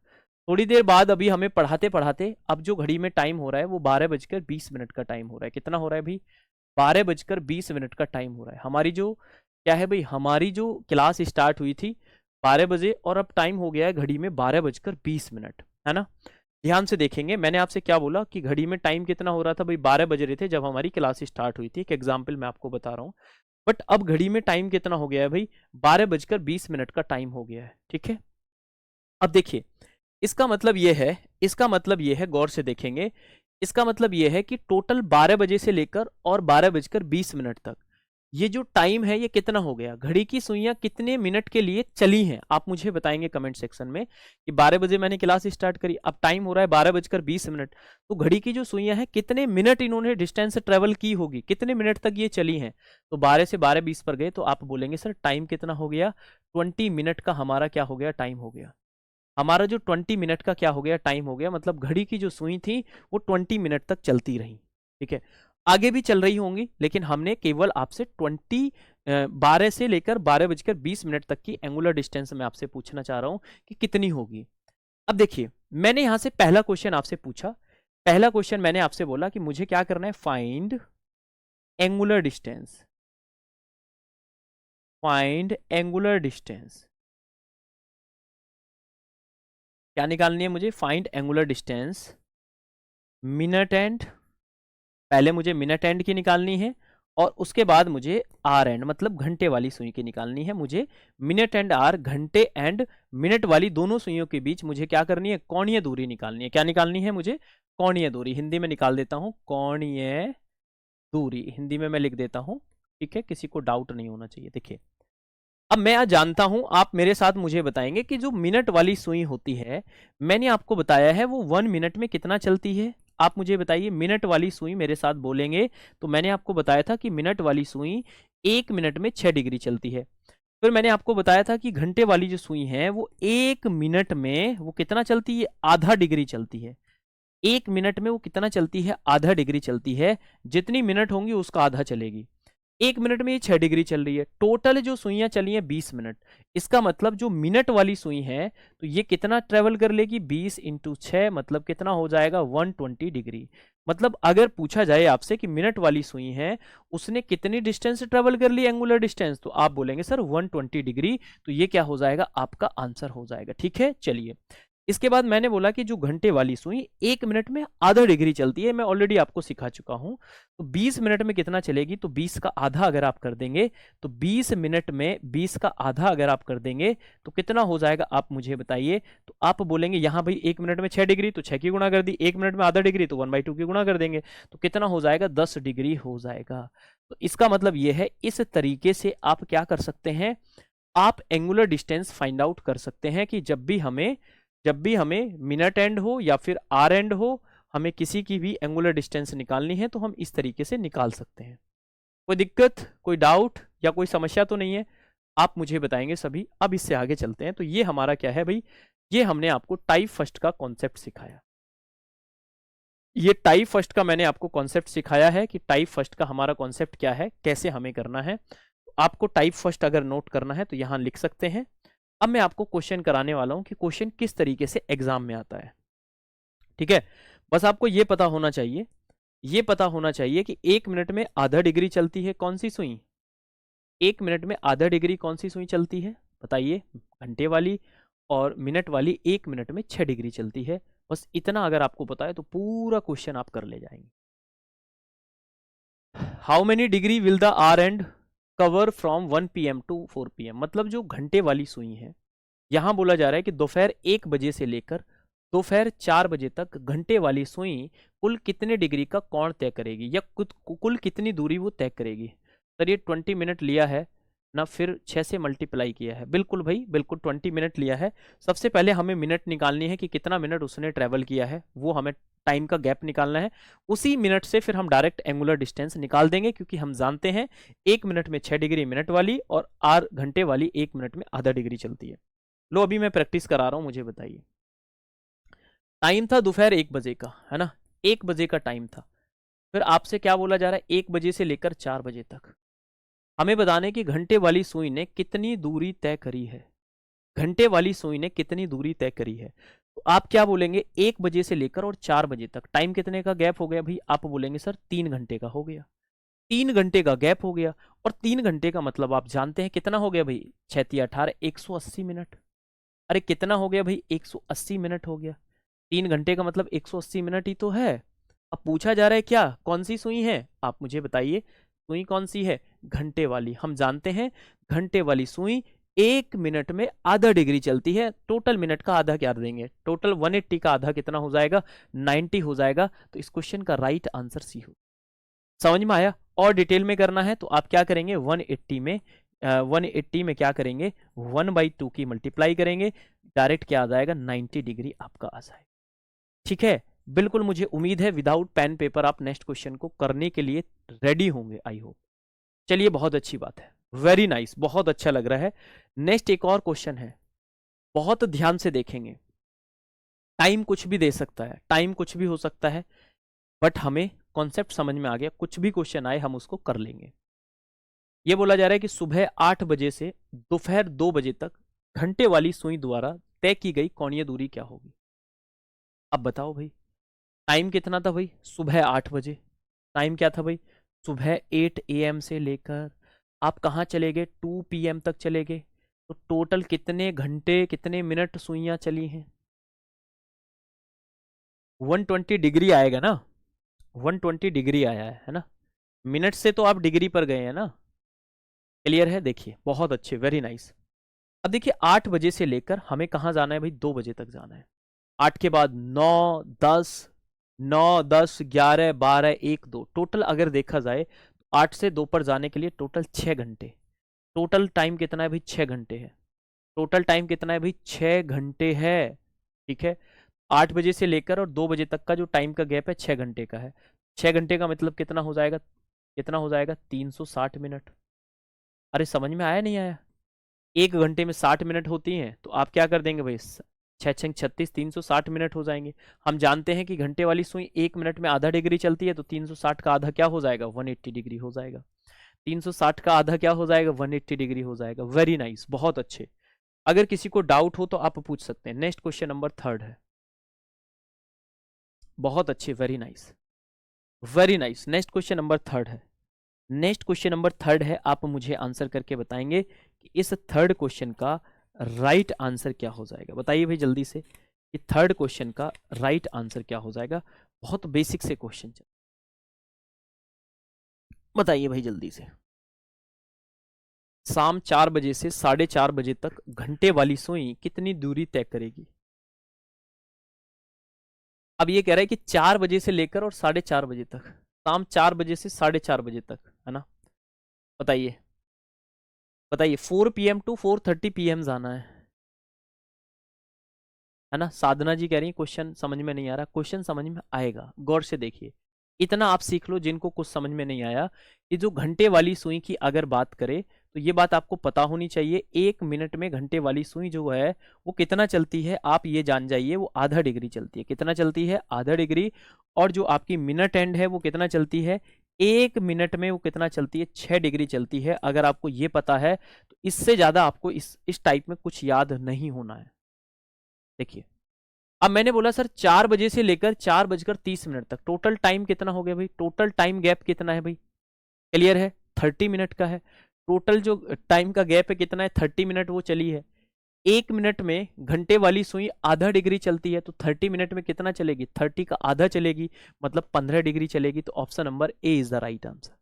थोड़ी देर बाद अभी हमें पढ़ाते पढ़ाते अब जो घड़ी में टाइम हो रहा है वो 12:20 का टाइम हो रहा है। कितना हो रहा है भाई? 12:20 का टाइम हो रहा है। हमारी जो क्या है भाई, हमारी जो क्लास स्टार्ट हुई थी 12 बजे और अब टाइम हो गया है घड़ी में 12:20, है ना? ध्यान से देखेंगे, मैंने आपसे क्या बोला कि घड़ी में टाइम कितना हो रहा था भाई? 12 बज रहे थे जब हमारी क्लास स्टार्ट हुई थी। एक एग्जाम्पल मैं आपको बता रहा हूँ। बट अब घड़ी में टाइम कितना हो गया है भाई? 12:20 का टाइम हो गया है। ठीक है, अब देखिए इसका मतलब ये है, गौर से देखेंगे, इसका मतलब ये है कि टोटल 12 बजे से लेकर और 12:20 तक ये जो टाइम है ये कितना हो गया? घड़ी की सुइयां कितने मिनट के लिए चली हैं? आप मुझे बताएंगे कमेंट सेक्शन में कि 12 बजे मैंने क्लास स्टार्ट करी, अब टाइम हो रहा है 12:20, तो घड़ी की जो सुइयां हैं कितने मिनट इन्होंने डिस्टेंस ट्रेवल की होगी, कितने मिनट तक ये चली हैं? तो 12 से 12:20 पर गए तो आप बोलेंगे सर टाइम कितना हो गया? 20 मिनट का हमारा क्या हो गया? टाइम हो गया। हमारा जो 20 मिनट का क्या हो गया? टाइम हो गया। मतलब घड़ी की जो सुई थी वो 20 मिनट तक चलती रही। ठीक है, आगे भी चल रही होंगी लेकिन हमने केवल आपसे 12 से लेकर 12:20 तक की एंगुलर डिस्टेंस में आपसे पूछना चाह रहा हूं कि कितनी होगी। अब देखिए मैंने यहां से पहला क्वेश्चन आपसे पूछा, पहला क्वेश्चन मैंने आपसे बोला कि मुझे क्या करना है? Find angular distance. Find angular distance क्या निकालनी है मुझे? Find angular distance minute and, पहले मुझे मिनट एंड की निकालनी है और उसके बाद मुझे आर एंड मतलब घंटे वाली सुई की निकालनी है। मुझे मिनट एंड आर, घंटे एंड मिनट वाली दोनों सुइयों के बीच मुझे क्या करनी है? कोणीय दूरी निकालनी है। क्या निकालनी है मुझे? कोणीय दूरी। हिंदी में निकाल देता हूं, कोणीय दूरी हिंदी में मैं लिख देता हूं। ठीक है, किसी को डाउट नहीं होना चाहिए। देखिए अब मैं आज जानता हूं, आप मेरे साथ मुझे बताएंगे कि जो मिनट वाली सुई होती है, मैंने आपको बताया है वो 1 मिनट में कितना चलती है। आप मुझे बताइए, मिनट वाली सुई मेरे साथ बोलेंगे तो मैंने आपको बताया था कि मिनट वाली सुई 1 मिनट में 6 डिग्री चलती है। फिर मैंने आपको बताया था कि घंटे वाली जो सुई है वो 1 मिनट में वो कितना चलती है? आधा डिग्री चलती है। 1 मिनट में वो कितना चलती है? आधा डिग्री चलती है। जितनी मिनट होंगी उसका आधा चलेगी। 1 मिनट में ये 6 डिग्री चल रही है। टोटल जो सुइयां चली हैं 20 मिनट। इसका मतलब जो मिनट वाली सुई है तो ये कितना ट्रेवल कर लेगी? 20 × 6 मतलब कितना हो जाएगा? 120 डिग्री। मतलब अगर पूछा जाए आपसे कि मिनट वाली सुई है उसने कितनी डिस्टेंस ट्रेवल कर ली एंगुलर डिस्टेंस, तो आप बोलेंगे सर 120 डिग्री। तो ये क्या हो जाएगा? आपका आंसर हो जाएगा। ठीक है, चलिए इसके बाद मैंने बोला कि जो घंटे वाली सुई 1 मिनट में आधा डिग्री चलती है, मैं ऑलरेडी आपको सिखा चुका हूं। तो 20 मिनट में कितना चलेगी? तो 20 का आधा अगर आप कर देंगे तो 20 मिनट में 20 का आधा अगर आप कर देंगे तो कितना हो जाएगा? आप मुझे बताइए। तो आप बोलेंगे यहाँ भाई 1 मिनट में 6 डिग्री तो 6 की गुणा कर दी, 1 मिनट में आधा डिग्री तो 1/2 की गुणा कर देंगे तो कितना हो जाएगा? 10 डिग्री हो जाएगा। तो इसका मतलब यह है, इस तरीके से आप क्या कर सकते हैं? आप एंगुलर डिस्टेंस फाइंड आउट कर सकते हैं कि जब भी हमें मिनट एंड हो या फिर आर एंड हो, हमें किसी की भी एंगुलर डिस्टेंस निकालनी है तो हम इस तरीके से निकाल सकते हैं। कोई दिक्कत, कोई डाउट या कोई समस्या तो नहीं है? आप मुझे बताएंगे सभी। अब इससे आगे चलते हैं। तो ये हमारा क्या है भाई, ये हमने आपको टाइप फर्स्ट का कॉन्सेप्ट सिखाया। ये टाइप फर्स्ट का मैंने आपको कॉन्सेप्ट सिखाया है कि टाइप फर्स्ट का हमारा कॉन्सेप्ट क्या है, कैसे हमें करना है। आपको टाइप फर्स्ट अगर नोट करना है तो यहां लिख सकते हैं। अब मैं आपको क्वेश्चन कराने वाला हूं कि क्वेश्चन किस तरीके से एग्जाम में आता है। ठीक है, बस आपको ये पता होना चाहिए, ये पता होना चाहिए कि 1 मिनट में आधा डिग्री चलती है कौन सी सुई, 1 मिनट में आधा डिग्री कौन सी सुई चलती है बताइए, घंटे वाली। और मिनट वाली 1 मिनट में 6 डिग्री चलती है। बस इतना अगर आपको पता है तो पूरा क्वेश्चन आप कर ले जाएंगे। How many degree will the hour hand cover from 1 PM to 4 PM, मतलब जो घंटे वाली सुई है, यहां बोला जा रहा है कि दोपहर 1 बजे से लेकर दोपहर 4 बजे तक घंटे वाली सुई कुल कितने डिग्री का कोण तय करेगी, या कुल कितनी दूरी वो तय करेगी। सर ये 20 मिनट लिया है ना, फिर 6 से मल्टीप्लाई किया है। बिल्कुल भाई, बिल्कुल 20 मिनट लिया है। सबसे पहले हमें मिनट निकालनी है कि कितना मिनट उसने ट्रेवल किया है, वो हमें टाइम का गैप निकालना है। उसी मिनट से फिर हम डायरेक्ट एंगुलर डिस्टेंस निकाल देंगे, क्योंकि हम जानते हैं 1 मिनट में 6 डिग्री मिनट वाली और आर घंटे वाली 1 मिनट में आधा डिग्री चलती है। लो अभी मैं प्रैक्टिस करा रहा हूं, मुझे बताइए। टाइम था दोपहर 1 बजे का, है ना, 1 बजे का टाइम था। फिर आपसे क्या बोला जा रहा है, 1 बजे से लेकर 4 बजे तक हमें बताने की घंटे वाली सुई ने कितनी दूरी तय करी है, घंटे वाली सुई ने कितनी दूरी तय करी है। तो आप क्या बोलेंगे, 1 बजे से लेकर और 4 बजे तक टाइम कितने का गैप हो गया भाई, आप बोलेंगे सर 3 घंटे का हो गया। 3 घंटे का गैप हो गया, और 3 घंटे का मतलब आप जानते हैं कितना हो गया भाई, 6 18 180 मिनट। अरे कितना हो गया भाई, 180 मिनट हो गया। 3 घंटे का मतलब 180 मिनट ही तो है। अब पूछा जा रहा है क्या, कौन सी सुई है, आप मुझे बताइए। सुई कौन सी है, घंटे वाली। हम जानते हैं घंटे वाली सुई 1 मिनट में आधा डिग्री चलती है। टोटल मिनट का आधा क्या देंगे, टोटल 180 का आधा कितना हो जाएगा, 90 हो जाएगा। तो इस क्वेश्चन का राइट आंसर सी हो। समझ में आया। और डिटेल में करना है तो आप क्या करेंगे, 180 में क्या करेंगे, 1/2 की मल्टीप्लाई करेंगे, डायरेक्ट क्या आ जाएगा, 90 डिग्री आपका आ जाएगा। ठीक है, बिल्कुल मुझे उम्मीद है विदाउट पेन पेपर आप नेक्स्ट क्वेश्चन को करने के लिए रेडी होंगे, आई होप। चलिए बहुत अच्छी बात है, वेरी नाइस, बहुत अच्छा लग रहा है। नेक्स्ट एक और क्वेश्चन है, बहुत ध्यान से देखेंगे। टाइम कुछ भी दे सकता है, टाइम कुछ भी हो सकता है, बट हमें कॉन्सेप्ट समझ में आ गया, कुछ भी क्वेश्चन आए हम उसको कर लेंगे। ये बोला जा रहा है कि सुबह 8 बजे से दोपहर 2 बजे तक घंटे वाली सुई द्वारा तय की गई कोणीय दूरी क्या होगी। अब बताओ भाई, टाइम कितना था भाई, सुबह 8 बजे। टाइम क्या था भाई, सुबह 8 AM से लेकर आप कहाँ चले गए, 2 PM तक चले गए। तो टोटल कितने घंटे कितने मिनट सुइयां चली हैं, 120 डिग्री आएगा ना, 120 डिग्री आया है ना। मिनट से तो आप डिग्री पर गए हैं ना। क्लियर है, देखिए बहुत अच्छे, वेरी नाइस। अब देखिए 8 बजे से लेकर हमें कहाँ जाना है भाई, 2 बजे तक जाना है। 8 के बाद 9 10, 9 10 11 12 1 2, टोटल अगर देखा जाए तो 8 से 2 पर जाने के लिए टोटल 6 घंटे। टोटल टाइम कितना है भाई, 6 घंटे है। टोटल टाइम कितना है भाई, 6 घंटे है। ठीक है, 8 बजे से लेकर और 2 बजे तक का जो टाइम का गैप है 6 घंटे का है। 6 घंटे का मतलब कितना हो जाएगा, कितना हो जाएगा, 360 मिनट। अरे समझ में आया नहीं आया, 1 घंटे में 60 मिनट होती हैं, तो आप क्या कर देंगे भाई, 6×6 = 36, 360 मिनट हो जाएंगे। हम जानते हैं कि घंटे वाली सुई 1 मिनट में आधा डिग्री चलती है, तो 360 का आधा क्या हो जाएगा, 180 डिग्री हो जाएगा। 360 का आधा क्या हो जाएगा, 180 डिग्री हो जाएगा। वेरी नाइस, बहुत अच्छे। अगर किसी को डाउट हो तो आप पूछ सकते हैं। नेक्स्ट क्वेश्चन नंबर 3 है, बहुत अच्छे, very nice, very nice. Next question number 3 है, नेक्स्ट क्वेश्चन नंबर 3 है। आप मुझे आंसर करके बताएंगे कि इस 3rd क्वेश्चन का राइट आंसर क्या हो जाएगा। बताइए भाई जल्दी से कि 3rd क्वेश्चन का राइट आंसर क्या हो जाएगा। बहुत बेसिक से क्वेश्चन, बताइए भाई जल्दी से। शाम 4 बजे से 4:30 बजे तक घंटे वाली सुई कितनी दूरी तय करेगी। अब ये कह रहा है कि 4 बजे से लेकर और 4:30 बजे तक, शाम 4 बजे से 4:30 बजे तक, है ना। बताइए बताइए, 4 PM टू 4:30 PM जाना है ना। साधना जी कह रही है क्वेश्चन समझ में नहीं आ रहा, क्वेश्चन समझ में आएगा, गौर से देखिए। इतना आप सीख लो जिनको कुछ समझ में नहीं आया, कि जो घंटे वाली सुई की अगर बात करें तो ये बात आपको पता होनी चाहिए। 1 मिनट में घंटे वाली सुई जो है वो कितना चलती है, आप ये जान जाइए, वो आधा डिग्री चलती है। कितना चलती है? आधा डिग्री। और जो आपकी मिनट एंड है वो कितना चलती है? 1 मिनट में वो कितना चलती है? 6 डिग्री चलती है। अगर आपको ये पता है तो इससे ज्यादा आपको इस टाइप में कुछ याद नहीं होना है। देखिए, अब मैंने बोला सर 4 बजे से लेकर 4:30 तक टोटल टाइम कितना हो गया भाई? टोटल टाइम गैप कितना है भाई? क्लियर है? 30 मिनट का है। टोटल जो टाइम का गैप है कितना है? 30 मिनट वो चली है। 1 मिनट में घंटे वाली सुई आधा डिग्री चलती है, तो 30 मिनट में कितना चलेगी? 30 का आधा चलेगी, मतलब 15 डिग्री चलेगी। तो option number A is the right answer.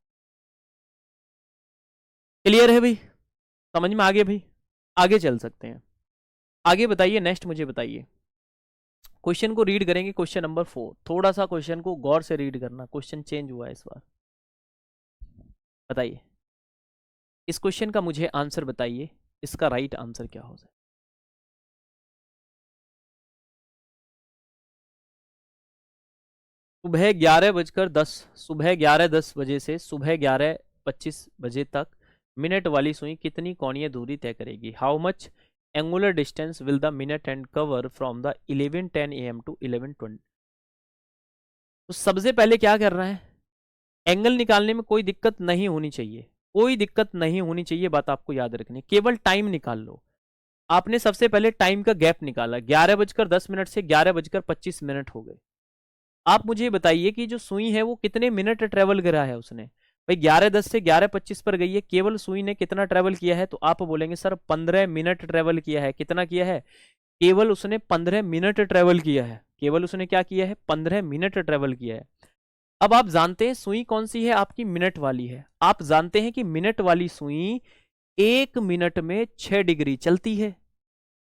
Clear है भाई? समझ में आ गया भाई? आगे चल सकते हैं। आगे बताइए, नेक्स्ट मुझे बताइए। क्वेश्चन को रीड करेंगे, क्वेश्चन नंबर 4। थोड़ा सा क्वेश्चन को गौर से रीड करना, क्वेश्चन चेंज हुआ है इस बार। बताइए, इस क्वेश्चन का मुझे आंसर बताइए, इसका राइट आंसर क्या हो जाए? सुबह 11:10, सुबह 11:10 बजे से सुबह 11:25 बजे तक मिनट वाली सुई कितनी कोणीय दूरी तय करेगी? How much angular distance will the minute hand cover from the 11:10 AM to 11:20? तो सबसे पहले क्या करना है? एंगल निकालने में कोई दिक्कत नहीं होनी चाहिए, कोई दिक्कत नहीं होनी चाहिए, बात आपको याद रखनी। केवल टाइम निकाल लो। आपने सबसे पहले टाइम का गैप निकाला, 11:10 से 11:25 हो गए। आप मुझे बताइए कि जो सुई है वो कितने मिनट ट्रेवल करा है उसने? भाई 11:10 से 11:25 पर गई है, केवल सुई ने कितना ट्रेवल किया है? तो आप बोलेंगे सर 15 मिनट ट्रेवल किया है। कितना किया है? केवल उसने 15 मिनट ट्रेवल किया है। केवल उसने क्या किया है? 15 मिनट ट्रेवल किया है। अब आप जानते हैं सुई कौन सी है? आपकी मिनट वाली है। आप जानते हैं कि मिनट वाली सुई 1 मिनट में 6 डिग्री चलती है,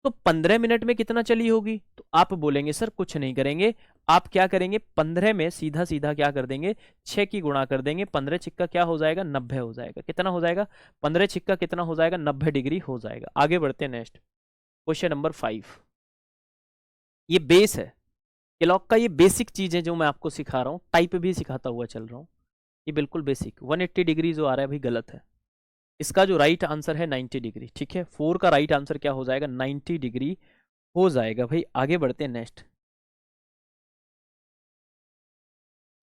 तो 15 मिनट में कितना चली होगी? तो आप बोलेंगे सर कुछ नहीं करेंगे, आप क्या करेंगे? 15 में सीधा सीधा क्या कर देंगे? 6 की गुणा कर देंगे। 15 छिक्का क्या हो जाएगा? 90 हो जाएगा। कितना हो जाएगा? 15 छिक्का कितना हो जाएगा? 90 डिग्री हो जाएगा। आगे बढ़ते हैं, नेक्स्ट क्वेश्चन नंबर 5। ये बेस है क्लॉक का, ये बेसिक चीज है जो मैं आपको सिखा रहा हूँ, टाइप भी सिखाता हुआ चल रहा हूँ। ये बिल्कुल बेसिक। 180 डिग्री जो आ रहा है भाई गलत है। इसका जो राइट आंसर है 90 डिग्री। ठीक है, 4 का राइट आंसर क्या हो जाएगा? 90 डिग्री हो जाएगा भाई। आगे बढ़ते हैं, नेक्स्ट।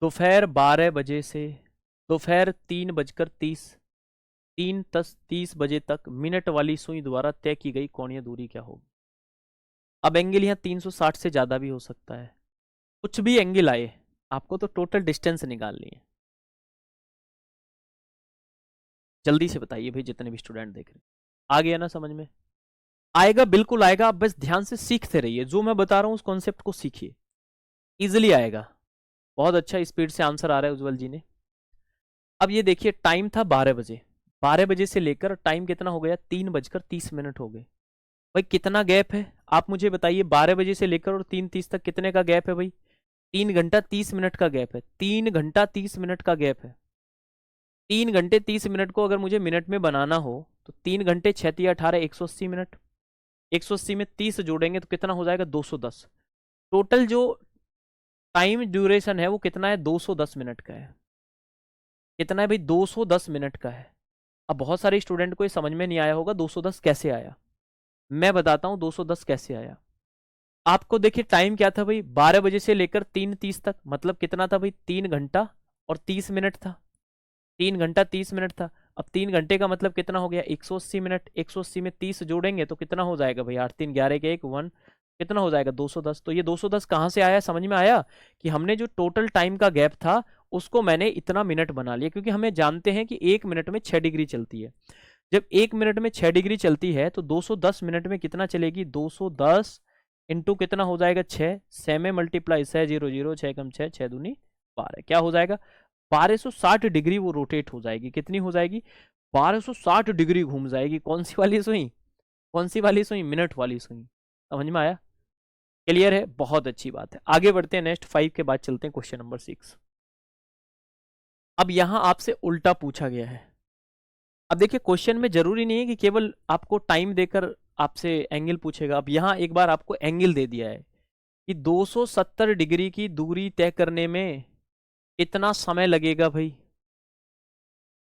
दोपहर 12 बजे से दोपहर 3:30 बजे तक मिनट वाली सुई द्वारा तय की गई कोणीय दूरी क्या होगी? अब एंगल यहाँ 360 से ज्यादा भी हो सकता है, कुछ भी एंगल आए, आपको तो टोटल डिस्टेंस निकालनी है। जल्दी से बताइए भाई, जितने भी स्टूडेंट देख रहे हैं। आ गया ना समझ में? आएगा, बिल्कुल आएगा। आप बस ध्यान से सीखते रहिए, जो मैं बता रहा हूँ उस कॉन्सेप्ट को सीखिए, इजिली आएगा। बहुत अच्छा स्पीड से आंसर आ रहा है उज्जवल जी ने। अब ये देखिए, टाइम था 12 बजे, 12 बजे से लेकर टाइम कितना हो गया? 3:30 हो गए। भाई कितना गैप है आप मुझे बताइए? 12 बजे से लेकर और 3:30 तक कितने का गैप है भाई? 3 घंटा 30 मिनट का गैप है। 3 घंटा 30 मिनट का गैप है। 3 घंटे 30 मिनट को अगर मुझे मिनट में बनाना हो तो 3 घंटे 6 × 18 180 मिनट। 180 में 30 जोड़ेंगे तो कितना हो जाएगा? 210। टोटल जो टाइम ड्यूरेशन है वो कितना है? 210 मिनट का है। कितना है भाई? 210 मिनट का है। अब बहुत सारे स्टूडेंट को ये समझ में नहीं आया होगा 210 कैसे आया। मैं बताता हूँ 210 कैसे आया। आपको देखिए टाइम क्या था भाई? 12 बजे से लेकर 3:30 तक, मतलब कितना था भाई? 3 घंटा और 30 मिनट था। 3 घंटा 30 मिनट था। अब 3 घंटे का मतलब कितना हो गया? 180 मिनट। 180 में 30 जोड़ेंगे तो कितना हो जाएगा भाई? 8 3 11 के 1 1, कितना हो जाएगा? 210। तो ये 210 कहाँ से आया? समझ में आया कि हमने जो टोटल टाइम का गैप था उसको मैंने इतना मिनट बना लिया, क्योंकि हमें जानते हैं कि 1 मिनट में 6 डिग्री चलती है। जब 1 मिनट में 6 डिग्री चलती है तो 210 मिनट में कितना चलेगी? 210 इंटू कितना हो जाएगा? 6। 6 में मल्टीप्लाई 6 0 0 6 कम 6 6 दूनी 12। क्या हो जाएगा? 1260 डिग्री वो रोटेट हो जाएगी। कितनी हो जाएगी? 1260 डिग्री घूम जाएगी। कौन सी वाली सुई? कौन सी वाली सुई? मिनट वाली सुई। समझ में आया? क्लियर है? बहुत अच्छी बात है। आगे बढ़ते हैं, नेक्स्ट 5 के बाद चलते हैं क्वेश्चन नंबर 6। अब यहां आपसे उल्टा पूछा गया है। अब देखिए, क्वेश्चन में जरूरी नहीं है कि केवल आपको टाइम देकर आपसे एंगल पूछेगा। अब यहां एक बार आपको एंगल दे दिया है कि 270 डिग्री की दूरी तय करने में कितना समय लगेगा भाई?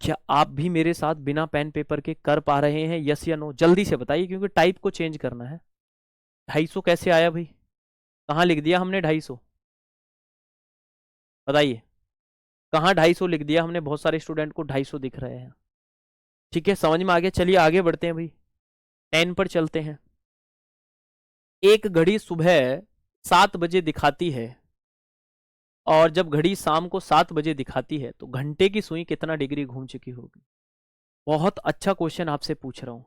क्या आप भी मेरे साथ बिना पेन पेपर के कर पा रहे हैं? यस या नो, जल्दी से बताइए, क्योंकि टाइप को चेंज करना है। 250 कैसे आया भाई? कहाँ लिख दिया हमने 250? बताइए, कहाँ 250 लिख दिया हमने? बहुत सारे स्टूडेंट को 250 दिख रहे हैं। ठीक है, समझ में आ गया। चलिए आगे बढ़ते हैं भाई, 10 पर चलते हैं। एक घड़ी सुबह 7 बजे दिखाती है और जब घड़ी शाम को 7 बजे दिखाती है तो घंटे की सुई कितना डिग्री घूम चुकी होगी? बहुत अच्छा क्वेश्चन आपसे पूछ रहा हूं।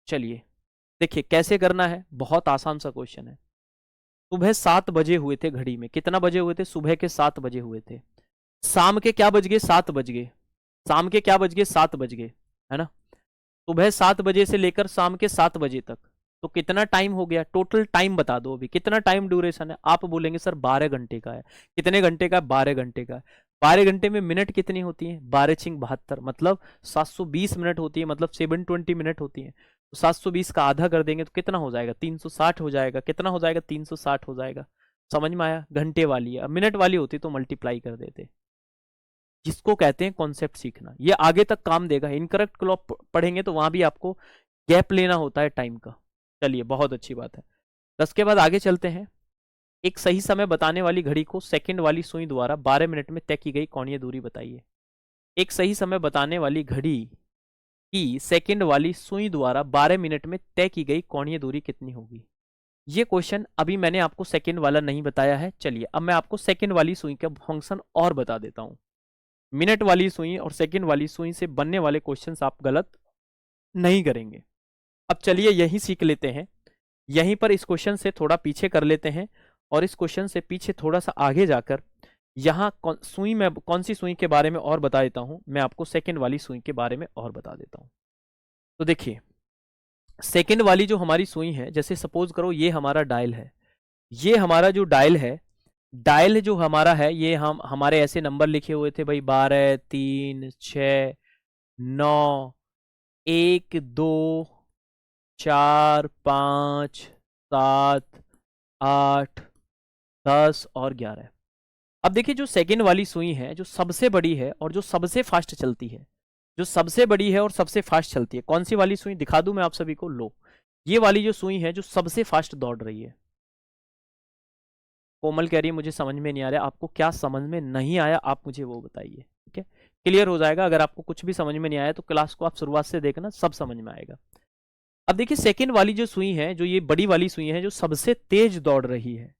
चलिए देखिए कैसे करना है, बहुत आसान सा क्वेश्चन है। सुबह 7 बजे हुए थे घड़ी में, कितना बजे हुए थे? सुबह के 7 बजे हुए थे। शाम के क्या बज गए? 7 बज गए। शाम के क्या बज गए? 7 बज गए, है ना? सुबह 7 बजे से लेकर शाम के 7 बजे तक, तो कितना टाइम हो गया? टोटल टाइम बता दो अभी, कितना टाइम ड्यूरेशन है? आप बोलेंगे सर 12 घंटे का है। कितने घंटे का? 12 घंटे का। 12 घंटे में मिनट कितनी होती है? 12 छिंग 72, मतलब 720 मिनट होती है, मतलब 720 मिनट होती है। तो 720 का आधा कर देंगे तो कितना हो जाएगा? 360 हो जाएगा। कितना हो जाएगा? 360 हो जाएगा। समझ में आया? घंटे वाली है। अब मिनट वाली होती तो मल्टीप्लाई कर देते। जिसको कहते हैं कॉन्सेप्ट सीखना, ये आगे तक काम देगा। इनकरेक्ट क्लॉक पढ़ेंगे तो वहां भी आपको गैप लेना होता है टाइम का। चलिए बहुत अच्छी बात है। 10 के बाद आगे चलते हैं। एक सही समय बताने वाली घड़ी को सेकंड वाली सुई द्वारा 12 मिनट में तय की गई कोणीय दूरी बताइए। एक सही समय बताने वाली घड़ी की सेकंड वाली सुई द्वारा 12 मिनट में तय की गई कोणीय दूरी कितनी होगी? ये क्वेश्चन अभी मैंने आपको सेकंड वाला नहीं बताया है। चलिए अब मैं आपको सेकंड वाली सुई का फंक्शन और बता देता हूं। मिनट वाली सुई और सेकंड वाली सुई से बनने वाले क्वेश्चंस आप गलत नहीं करेंगे। अब चलिए यही सीख लेते हैं। यहीं पर इस क्वेश्चन से थोड़ा पीछे कर लेते हैं और इस क्वेश्चन से पीछे थोड़ा सा आगे जाकर यहाँ सुई में कौन सी सुई के बारे में और बता देता हूं। मैं आपको सेकंड वाली सुई के बारे में और बता देता हूं। तो देखिए सेकंड वाली जो हमारी सुई है, जैसे सपोज करो ये हमारा डायल है। ये हमारा जो डायल है, डायल जो हमारा है, ये हम हमारे ऐसे नंबर लिखे हुए थे भाई, 12 3 6 9 1 2 4 5 7 8 10 और 11। अब देखिए जो सेकंड वाली सुई है, जो सबसे बड़ी है और जो सबसे फास्ट चलती है, जो सबसे बड़ी है और सबसे फास्ट चलती है, कौन सी वाली सुई दिखा दूं मैं आप सभी को? लो, ये वाली जो सुई है जो सबसे फास्ट दौड़ रही है। कोमल कह रही है मुझे समझ में नहीं आ रहा। आपको क्या समझ में नहीं आया आप मुझे वो बताइए, ठीक है? क्लियर हो जाएगा। अगर आपको कुछ भी समझ में नहीं आया तो क्लास को आप शुरुआत से देखना, सब समझ में आएगा। अब देखिए सेकंड वाली जो सुई है, जो ये बड़ी वाली सुई है, जो सबसे तेज दौड़ रही है,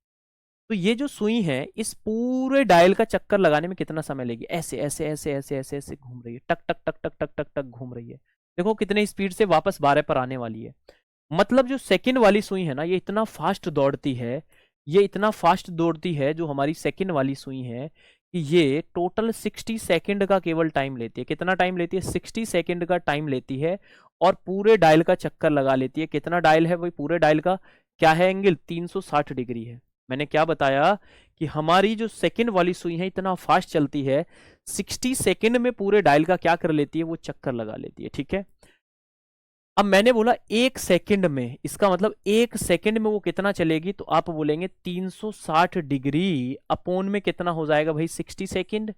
तो ये जो सुई है इस पूरे डायल का चक्कर लगाने में कितना समय लेगी? ऐसे ऐसे ऐसे ऐसे ऐसे ऐसे घूम रही है, टक टक टक टक टक टक टक घूम रही है। देखो कितने स्पीड से वापस 12 पर आने वाली है। मतलब जो सेकंड वाली सुई है ना, ये इतना फास्ट दौड़ती है, ये इतना फास्ट दौड़ती है जो हमारी सेकंड वाली सुई है, कि ये टोटल 60 सेकंड का केवल टाइम लेती है। कितना टाइम लेती है? 60 सेकंड का टाइम लेती है और पूरे डायल का चक्कर लगा लेती है। कितना डायल है भाई? पूरे डायल का क्या है एंगल? 360 डिग्री है। मैंने क्या बताया कि हमारी जो सेकंड वाली सुई है इतना फास्ट चलती है, 60 सेकंड में पूरे डायल का क्या कर लेती है? वो चक्कर लगा लेती है, ठीक है? अब मैंने बोला 1 सेकंड में, इसका मतलब 1 सेकंड में वो कितना चलेगी? तो आप बोलेंगे 360 डिग्री अपोन में कितना हो जाएगा भाई? 60 सेकंड।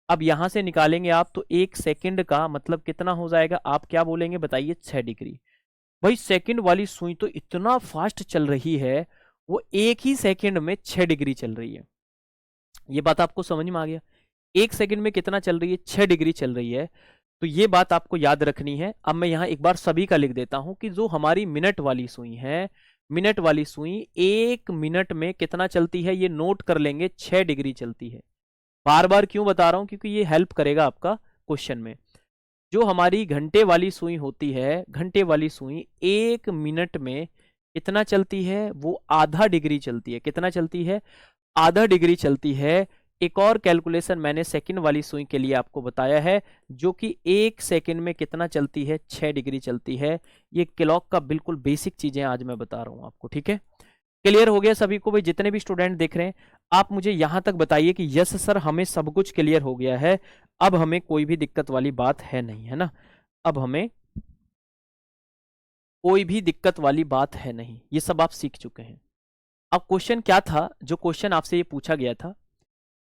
अब यहां से निकालेंगे आप तो 1 सेकंड का मतलब कितना हो जाएगा? आप क्या बोलेंगे बताइए? 6 डिग्री। भाई सेकंड वाली सुई तो इतना फास्ट चल रही है, वो एक ही सेकंड में 6 डिग्री चल रही है। ये बात आपको समझ में आ गया? 1 सेकंड में कितना चल रही है? 6 डिग्री चल रही है। तो ये बात आपको याद रखनी है। अब मैं यहां एक बार सभी का लिख देता हूं कि जो हमारी मिनट वाली सुई है, मिनट वाली सुई 1 मिनट में कितना चलती है? ये नोट कर लेंगे, 6 डिग्री चलती है। बार बार क्यों बता रहा हूं? क्योंकि ये हेल्प करेगा आपका क्वेश्चन में। जो हमारी घंटे वाली सुई होती है, घंटे वाली सुई 1 मिनट में कितना चलती है? वो आधा डिग्री चलती है। कितना चलती है? आधा डिग्री चलती है। एक और कैलकुलेशन मैंने सेकंड वाली सुई के लिए आपको बताया है, जो कि 1 सेकंड में कितना चलती है? 6 डिग्री चलती है। ये क्लॉक का बिल्कुल बेसिक चीजें आज मैं बता रहा हूं आपको, ठीक है? क्लियर हो गया सभी को? भाई जितने भी स्टूडेंट देख रहे हैं, आप मुझे यहां तक बताइए कि यस सर हमें सब कुछ क्लियर हो गया है, अब हमें कोई भी दिक्कत वाली बात है नहीं, है ना? अब हमें कोई भी दिक्कत वाली बात है नहीं, ये सब आप सीख चुके हैं। अब क्वेश्चन क्या था? जो क्वेश्चन आपसे ये पूछा गया था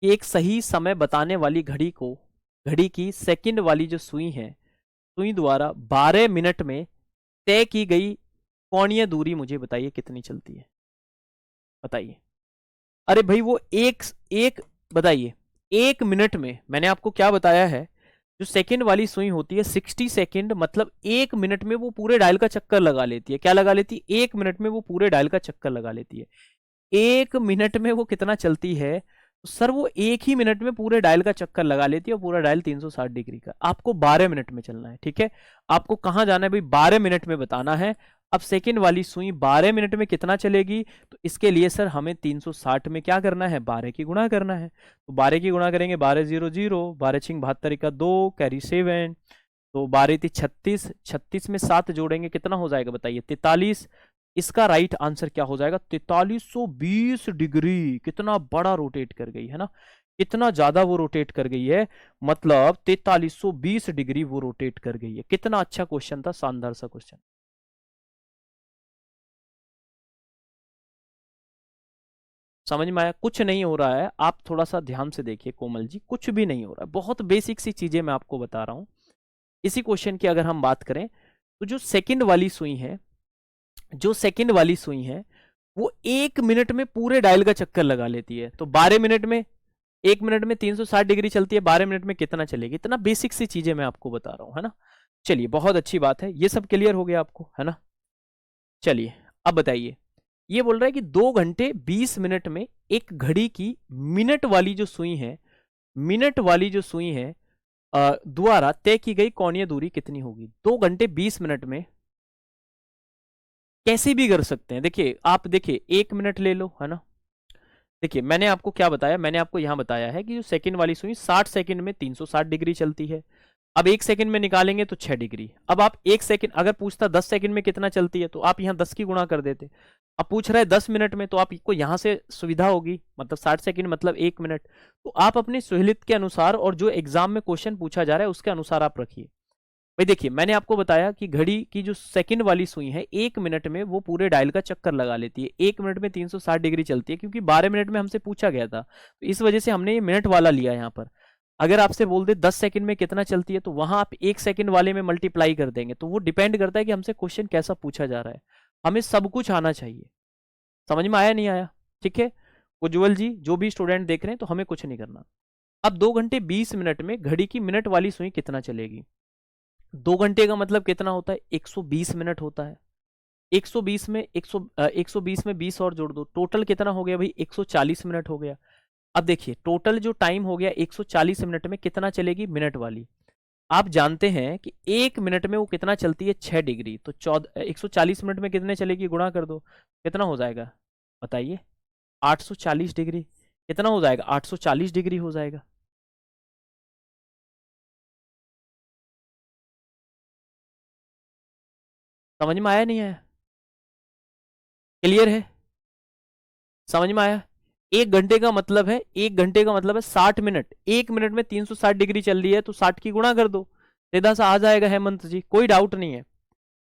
कि एक सही समय बताने वाली घड़ी को घड़ी की सेकंड वाली जो सुई है, सुई द्वारा 12 मिनट में तय की गई कोणीय दूरी मुझे बताइए कितनी चलती है, बताइए। अरे भाई वो एक एक बताइए, 1 मिनट में मैंने आपको क्या बताया है, जो सेकंड वाली सुई होती है 60 सेकंड, मतलब 1 मिनट में वो पूरे डायल का चक्कर लगा लेती है। क्या लगा लेती है? 1 मिनट में वो पूरे डायल का चक्कर लगा लेती है। 1 मिनट में वो कितना चलती है? तो सर वो 1 ही मिनट में पूरे डायल का चक्कर लगा लेती है, और पूरा डायल 360 डिग्री का। आपको 12 मिनट में चलना है, ठीक है। आपको कहां जाना है भाई? 12 मिनट में बताना है। अब सेकंड वाली सुई 12 मिनट में कितना चलेगी? तो इसके लिए सर हमें 360 में क्या करना है? 12 की गुणा करना है। तो 12 की गुणा करेंगे, 12 0 0, 12 छिंग 72 का 2, कैरी 7, तो 12 थी 36, 36 में 7 जोड़ेंगे कितना हो जाएगा बताइए? 43। इसका राइट आंसर क्या हो जाएगा? 4320 डिग्री। कितना बड़ा रोटेट कर गई है ना, कितना ज्यादा वो रोटेट कर गई है, मतलब 4320 डिग्री वो रोटेट कर गई है। कितना अच्छा क्वेश्चन था, शानदार सा क्वेश्चन। समझ में आया? कुछ नहीं हो रहा है, आप थोड़ा सा ध्यान से देखिए कोमल जी, कुछ भी नहीं हो रहा है, बहुत बेसिक सी चीजें मैं आपको बता रहा हूं। इसी क्वेश्चन की अगर हम बात करें, तो जो सेकंड वाली सुई है, जो सेकंड वाली सुई है, वो 1 मिनट में पूरे डायल का चक्कर लगा लेती है। तो 12 मिनट में, 1 मिनट में 360 डिग्री चलती है, 12 मिनट में कितना चलेगी? इतना बेसिक सी चीजें मैं आपको बता रहा हूं, है ना। चलिए बहुत अच्छी बात है, ये सब क्लियर हो गया आपको, है ना। चलिए अब बताइए, ये बोल रहा है कि 2 घंटे 20 मिनट में एक घड़ी की मिनट वाली जो सुई है, मिनट वाली जो सुई है द्वारा तय की गई कोणीय दूरी कितनी होगी? 2 घंटे 20 मिनट में कैसे भी कर सकते हैं। देखिए आप देखिए, 1 मिनट ले लो, है ना। देखिए मैंने आपको क्या बताया, मैंने आपको यहां बताया है कि जो सेकंड वाली सुई 60 सेकंड में 360 डिग्री चलती है। अब 1 सेकंड में निकालेंगे तो 6 डिग्री। अब आप 1 सेकंड, अगर पूछता 10 सेकंड में कितना चलती है, तो आप यहाँ 10 की गुणा कर देते। अब पूछ रहा है 10 मिनट में, तो आपको यहां से सुविधा होगी, मतलब 60 सेकंड मतलब 1 मिनट। तो आप अपनी सहूलियत के अनुसार और जो एग्जाम में क्वेश्चन पूछा जा रहा है उसके अनुसार आप रखिए। भाई देखिए मैंने आपको बताया कि घड़ी की जो सेकंड वाली सुई है 1 मिनट में वो पूरे डायल का चक्कर लगा लेती है। 1 मिनट में 360 डिग्री चलती है, क्योंकि 12 मिनट में हमसे पूछा गया था, तो इस वजह से हमने ये मिनट वाला लिया यहाँ पर। अगर आपसे बोल दे 10 सेकंड में कितना चलती है, तो वहां आप 1 सेकंड वाले में मल्टीप्लाई कर देंगे। तो वो डिपेंड करता है कि हमसे क्वेश्चन कैसा पूछा जा रहा है, हमें सब कुछ आना चाहिए। समझ में आया नहीं आया? ठीक है उज्जवल जी, जो भी स्टूडेंट देख रहे हैं, तो हमें कुछ नहीं करना। अब 2 घंटे 20 मिनट में घड़ी की मिनट वाली सुई कितना चलेगी? 2 घंटे का मतलब कितना होता है? 120 मिनट होता है। 120 में 120 में 20 और जोड़ दो, टोटल कितना हो गया भाई? 140 मिनट हो गया। अब देखिए टोटल जो टाइम हो गया 140 मिनट में कितना चलेगी मिनट वाली? आप जानते हैं कि 1 मिनट में वो कितना चलती है? 6 डिग्री। तो 140 मिनट में कितने चलेगी? गुणा कर दो, कितना हो जाएगा बताइए? 840 डिग्री। कितना हो जाएगा? 840 डिग्री हो जाएगा। समझ में आया नहीं आया? क्लियर है? समझ में आया? 1 घंटे का मतलब है, 1 घंटे का मतलब है 60 मिनट। 1 मिनट में 360 डिग्री चल रही है, तो 60 की गुणा कर दो, सीधा सा आ जाएगा हेमंत जी, कोई डाउट नहीं है।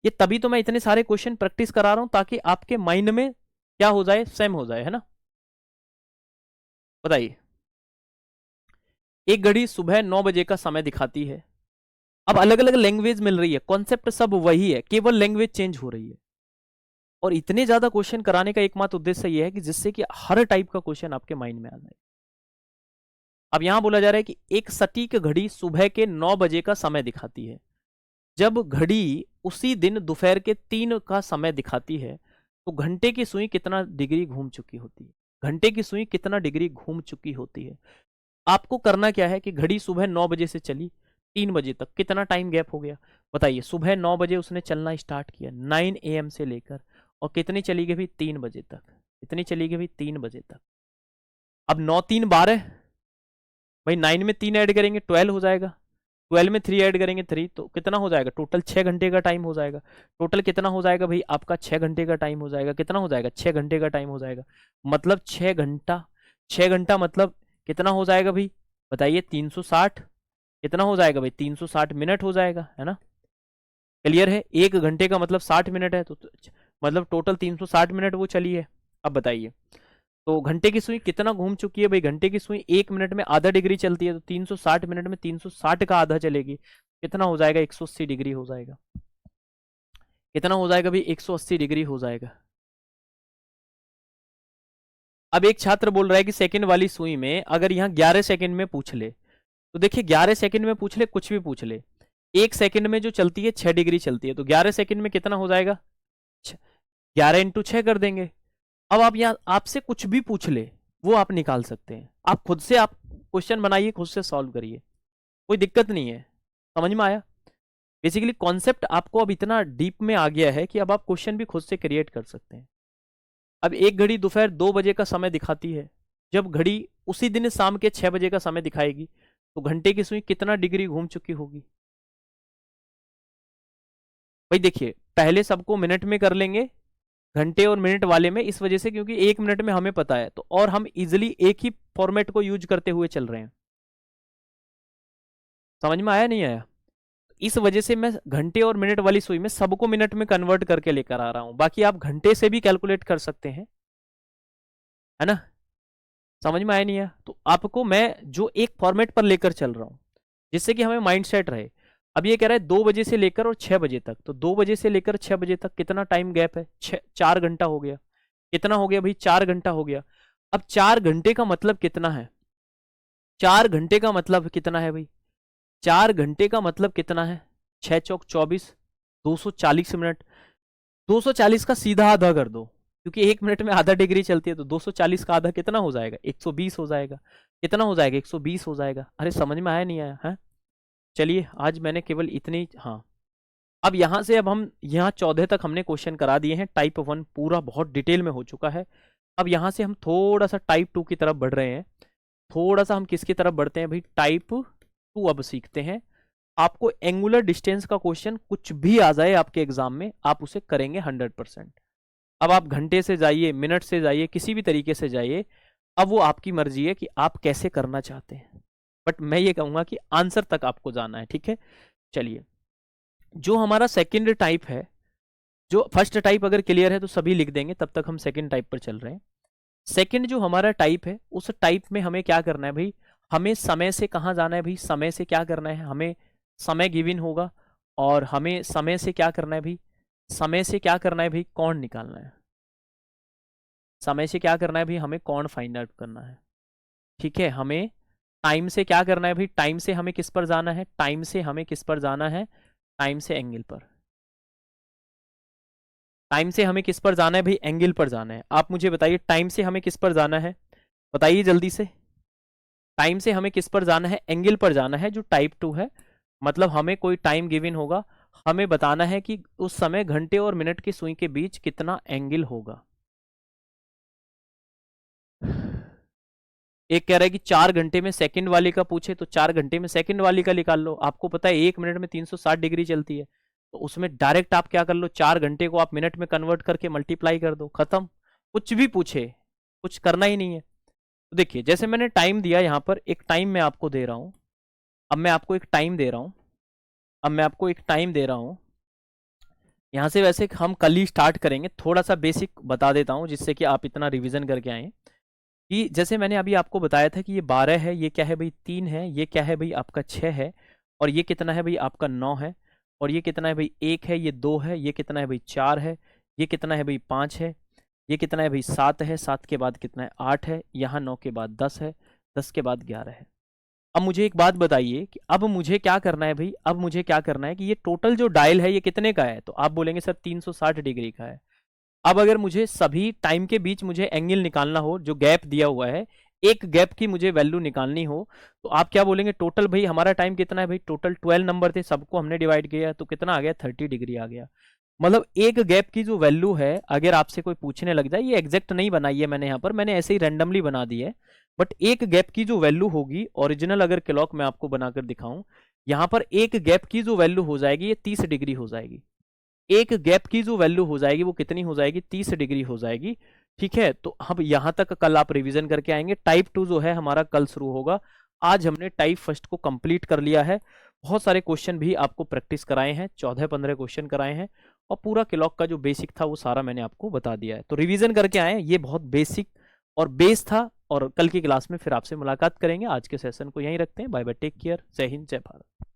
ये तभी तो मैं इतने सारे क्वेश्चन प्रैक्टिस करा रहा हूं, ताकि आपके माइंड में क्या हो जाए? सेम हो जाए, है ना। बताइए, एक घड़ी सुबह 9 बजे का समय दिखाती है। अब अलग अलग लैंग्वेज मिल रही है, कॉन्सेप्ट सब वही है, केवल लैंग्वेज चेंज हो रही है। और इतने ज्यादा क्वेश्चन कराने का एकमात्र उद्देश्य यह है कि जिससे कि हर टाइप का क्वेश्चन आपके माइंड में आ जाए। अब यहां बोला जा रहा है कि एक सटीक घड़ी सुबह के 9 बजे का समय दिखाती है। जब घड़ी उसी दिन दोपहर के 3 का समय दिखाती है, तो घंटे की सुई कितना डिग्री घूम चुकी होती है? घंटे की सुई कितना डिग्री घूम चुकी होती है? आपको करना क्या है कि घड़ी सुबह 9 बजे से चली 3 बजे तक, कितना टाइम गैप हो गया बताइए? सुबह 9 बजे उसने चलना स्टार्ट किया, 9 AM से लेकर, और कितनी चली गई भाई? 3 बजे तक। कितनी चली गई भाई? 3 बजे तक। अब 9 3 12, भाई 9 में 3 ऐड करेंगे 12 हो जाएगा, 12 में 3 ऐड करेंगे 3, तो कितना हो जाएगा? टोटल 6 घंटे का टाइम हो जाएगा। टोटल कितना हो जाएगा भाई? आपका 6 घंटे का टाइम हो जाएगा। कितना हो जाएगा? 6 घंटे का टाइम हो जाएगा। मतलब 6 घंटा, 6 घंटा मतलब कितना हो जाएगा भाई बताइए? 360। कितना हो जाएगा भाई? 360 मिनट हो जाएगा, है ना। क्लियर है? 1 घंटे का मतलब 60 मिनट है, तो मतलब टोटल 360 मिनट वो चली है। अब बताइए, तो घंटे की सुई कितना घूम चुकी है भाई, घंटे की सुई 1 मिनट में आधा डिग्री चलती है, तो 360 मिनट में 360 का आधा चलेगी, कितना हो जाएगा, 180 डिग्री हो जाएगा। कितना हो जाएगा भाई, 180 डिग्री हो जाएगा। अब एक छात्र बोल रहा है कि सेकंड वाली सुई में अगर यहाँ 11 सेकंड में पूछ ले, तो देखिए 11 सेकंड में पूछ ले, कुछ भी पूछ ले, 1 सेकंड में जो चलती है 6 डिग्री चलती है, तो 11 सेकंड में कितना हो जाएगा, 11 इंटू 6 कर देंगे। अब आप यहाँ आपसे कुछ भी पूछ ले वो आप निकाल सकते हैं, आप खुद से आप क्वेश्चन बनाइए, खुद से सॉल्व करिए, कोई दिक्कत नहीं है। समझ में आया? बेसिकली कॉन्सेप्ट आपको अब इतना डीप में आ गया है कि अब आप क्वेश्चन भी खुद से क्रिएट कर सकते हैं। अब एक घड़ी दोपहर 2 बजे का समय दिखाती है, जब घड़ी उसी दिन शाम के 6 बजे का समय दिखाएगी, तो घंटे की सुई कितना डिग्री घूम चुकी होगी भाई? देखिए पहले सबको मिनट में कर लेंगे, घंटे और मिनट वाले में इस वजह से क्योंकि 1 मिनट में हमें पता है, तो और हम इजिली एक ही फॉर्मेट को यूज करते हुए चल रहे हैं। समझ में आया नहीं आया? इस वजह से मैं घंटे और मिनट वाली सुई में सबको मिनट में कन्वर्ट करके लेकर आ रहा हूं, बाकी आप घंटे से भी कैलकुलेट कर सकते हैं, है ना? समझ में आया नहीं आया? तो आपको मैं जो एक फॉर्मेट पर लेकर चल रहा हूं जिससे कि हमें माइंड सेट रहे। अब ये कह रहा है 2 बजे से लेकर और 6 बजे तक, तो 2 बजे से लेकर 6 बजे तक कितना टाइम गैप है, 4 घंटा हो गया। कितना हो गया भाई, 4 घंटा हो गया। अब 4 घंटे का मतलब कितना है, 4 घंटे का मतलब कितना है भाई, 4 घंटे का मतलब कितना है, 6 चौक 24, 240 मिनट। 240 का सीधा आधा कर दो, क्योंकि 1 मिनट में आधा डिग्री चलती है, तो 240 का आधा कितना हो जाएगा, 120 हो जाएगा। कितना हो जाएगा, 120 हो जाएगा। अरे समझ में आया नहीं आया है? चलिए आज मैंने केवल इतनी, हाँ अब यहां से अब हम यहाँ 14 तक हमने क्वेश्चन करा दिए हैं, टाइप 1 पूरा बहुत डिटेल में हो चुका है। अब यहां से हम थोड़ा सा टाइप 2 की तरफ बढ़ रहे हैं। थोड़ा सा हम किसकी तरफ बढ़ते हैं भाई, टाइप 2 अब सीखते हैं। आपको एंगुलर डिस्टेंस का क्वेश्चन कुछ भी आ जाए आपके एग्जाम में, आप उसे करेंगे 100%। अब आप घंटे से जाइए, मिनट से जाइए, किसी भी तरीके से जाइए, अब वो आपकी मर्जी है कि आप कैसे करना चाहते हैं, बट मैं ये कहूंगा कि आंसर तक आपको जाना है, ठीक है? चलिए, जो हमारा सेकंड टाइप है, जो फर्स्ट टाइप अगर क्लियर है तो सभी लिख देंगे, तब तक हम सेकंड टाइप पर चल रहे हैं। सेकंड जो हमारा टाइप है, उस टाइप में हमें क्या करना है भाई, हमें समय से कहाँ जाना है भाई, समय से क्या करना है, हमें समय गिवन होगा, और हमें समय से क्या करना है भाई, समय से क्या करना है भाई, कौन निकालना है। समय से क्या करना है भाई, हमें कौन फाइंड आउट करना है, ठीक है? हमें टाइम से क्या करना है भाई, टाइम से हमें किस पर जाना है, टाइम से हमें किस पर जाना है, टाइम से एंगल पर। टाइम से हमें किस पर जाना है भाई, एंगल पर जाना है। आप मुझे बताइए टाइम से हमें किस पर जाना है, बताइए जल्दी से। टाइम से हमें किस पर जाना है, एंगल पर जाना है, जो टाइप 2 है। मतलब हमें कोई टाइम गिवन होगा, हमें बताना है कि उस समय घंटे और मिनट की सुई के बीच कितना एंगल होगा। एक कह रहा है कि 4 घंटे में सेकंड वाले का पूछे, तो 4 घंटे में सेकंड वाली का निकाल लो। आपको पता है 1 मिनट में 360 डिग्री चलती है, तो उसमें डायरेक्ट आप क्या कर लो, 4 घंटे को आप मिनट में कन्वर्ट करके मल्टीप्लाई कर दो, खत्म। कुछ भी पूछे, कुछ करना ही नहीं है। तो देखिए जैसे मैंने टाइम दिया, यहाँ पर एक टाइम मैं आपको दे रहा हूँ। अब मैं आपको एक टाइम दे रहा हूँ, अब मैं आपको एक टाइम दे रहा हूँ। यहाँ से वैसे हम कल ही स्टार्ट करेंगे, थोड़ा सा बेसिक बता देता हूँ जिससे कि आप इतना रिवीजन करके आए। कि जैसे मैंने अभी आपको बताया था कि ये 12 है, ये क्या है भाई 3 है, ये क्या है भाई आपका 6 है, और ये कितना है भाई आपका 9 है, और ये कितना है भाई 1 है, ये 2 है, ये कितना है भाई 4 है, ये कितना है भाई 5 है, ये कितना है भाई 7 है, 7 के बाद कितना है 8 है, यहाँ 9 के बाद 10 है, 10 के बाद 11 है। अब मुझे एक बात बताइए कि अब मुझे क्या करना है भाई, अब मुझे क्या करना है कि ये टोटल जो डायल है ये कितने का है, तो आप बोलेंगे सर 360 डिग्री का है। अब अगर मुझे सभी टाइम के बीच मुझे एंगल निकालना हो, जो गैप दिया हुआ है, एक गैप की मुझे वैल्यू निकालनी हो, तो आप क्या बोलेंगे, टोटल भाई हमारा टाइम कितना है भाई, टोटल 12 नंबर थे, सबको हमने डिवाइड किया तो कितना आ गया, 30 डिग्री आ गया। मतलब एक गैप की जो वैल्यू है, अगर आपसे कोई पूछने लग जाए, ये एग्जैक्ट नहीं बनाई है मैंने यहाँ पर, मैंने ऐसे ही रैंडमली बना दी है, बट एक गैप की जो वैल्यू होगी, ओरिजिनल अगर क्लॉक मैं आपको बनाकर दिखाऊं, यहाँ पर एक गैप की जो वैल्यू हो जाएगी, ये 30 डिग्री हो जाएगी। एक गैप की जो वैल्यू हो जाएगी वो कितनी हो जाएगी, 30 डिग्री हो जाएगी, ठीक है? तो अब यहां तक कल आप रिवीजन करके आएंगे। टाइप 2 जो है हमारा कल शुरू होगा। आज हमने टाइप फर्स्ट को कंप्लीट कर लिया है। बहुत सारे क्वेश्चन भी आपको प्रैक्टिस कराए हैं, 14-15 क्वेश्चन कराए हैं, और पूरा क्लॉक का जो बेसिक था वो सारा मैंने आपको बता दिया है। तो रिवीजन करके आए, ये बहुत बेसिक और बेस था। और कल की क्लास में फिर आपसे मुलाकात करेंगे। आज के सेशन को यहीं रखते हैं। बाय बाय, टेक केयर, जय हिंद, जय भारत।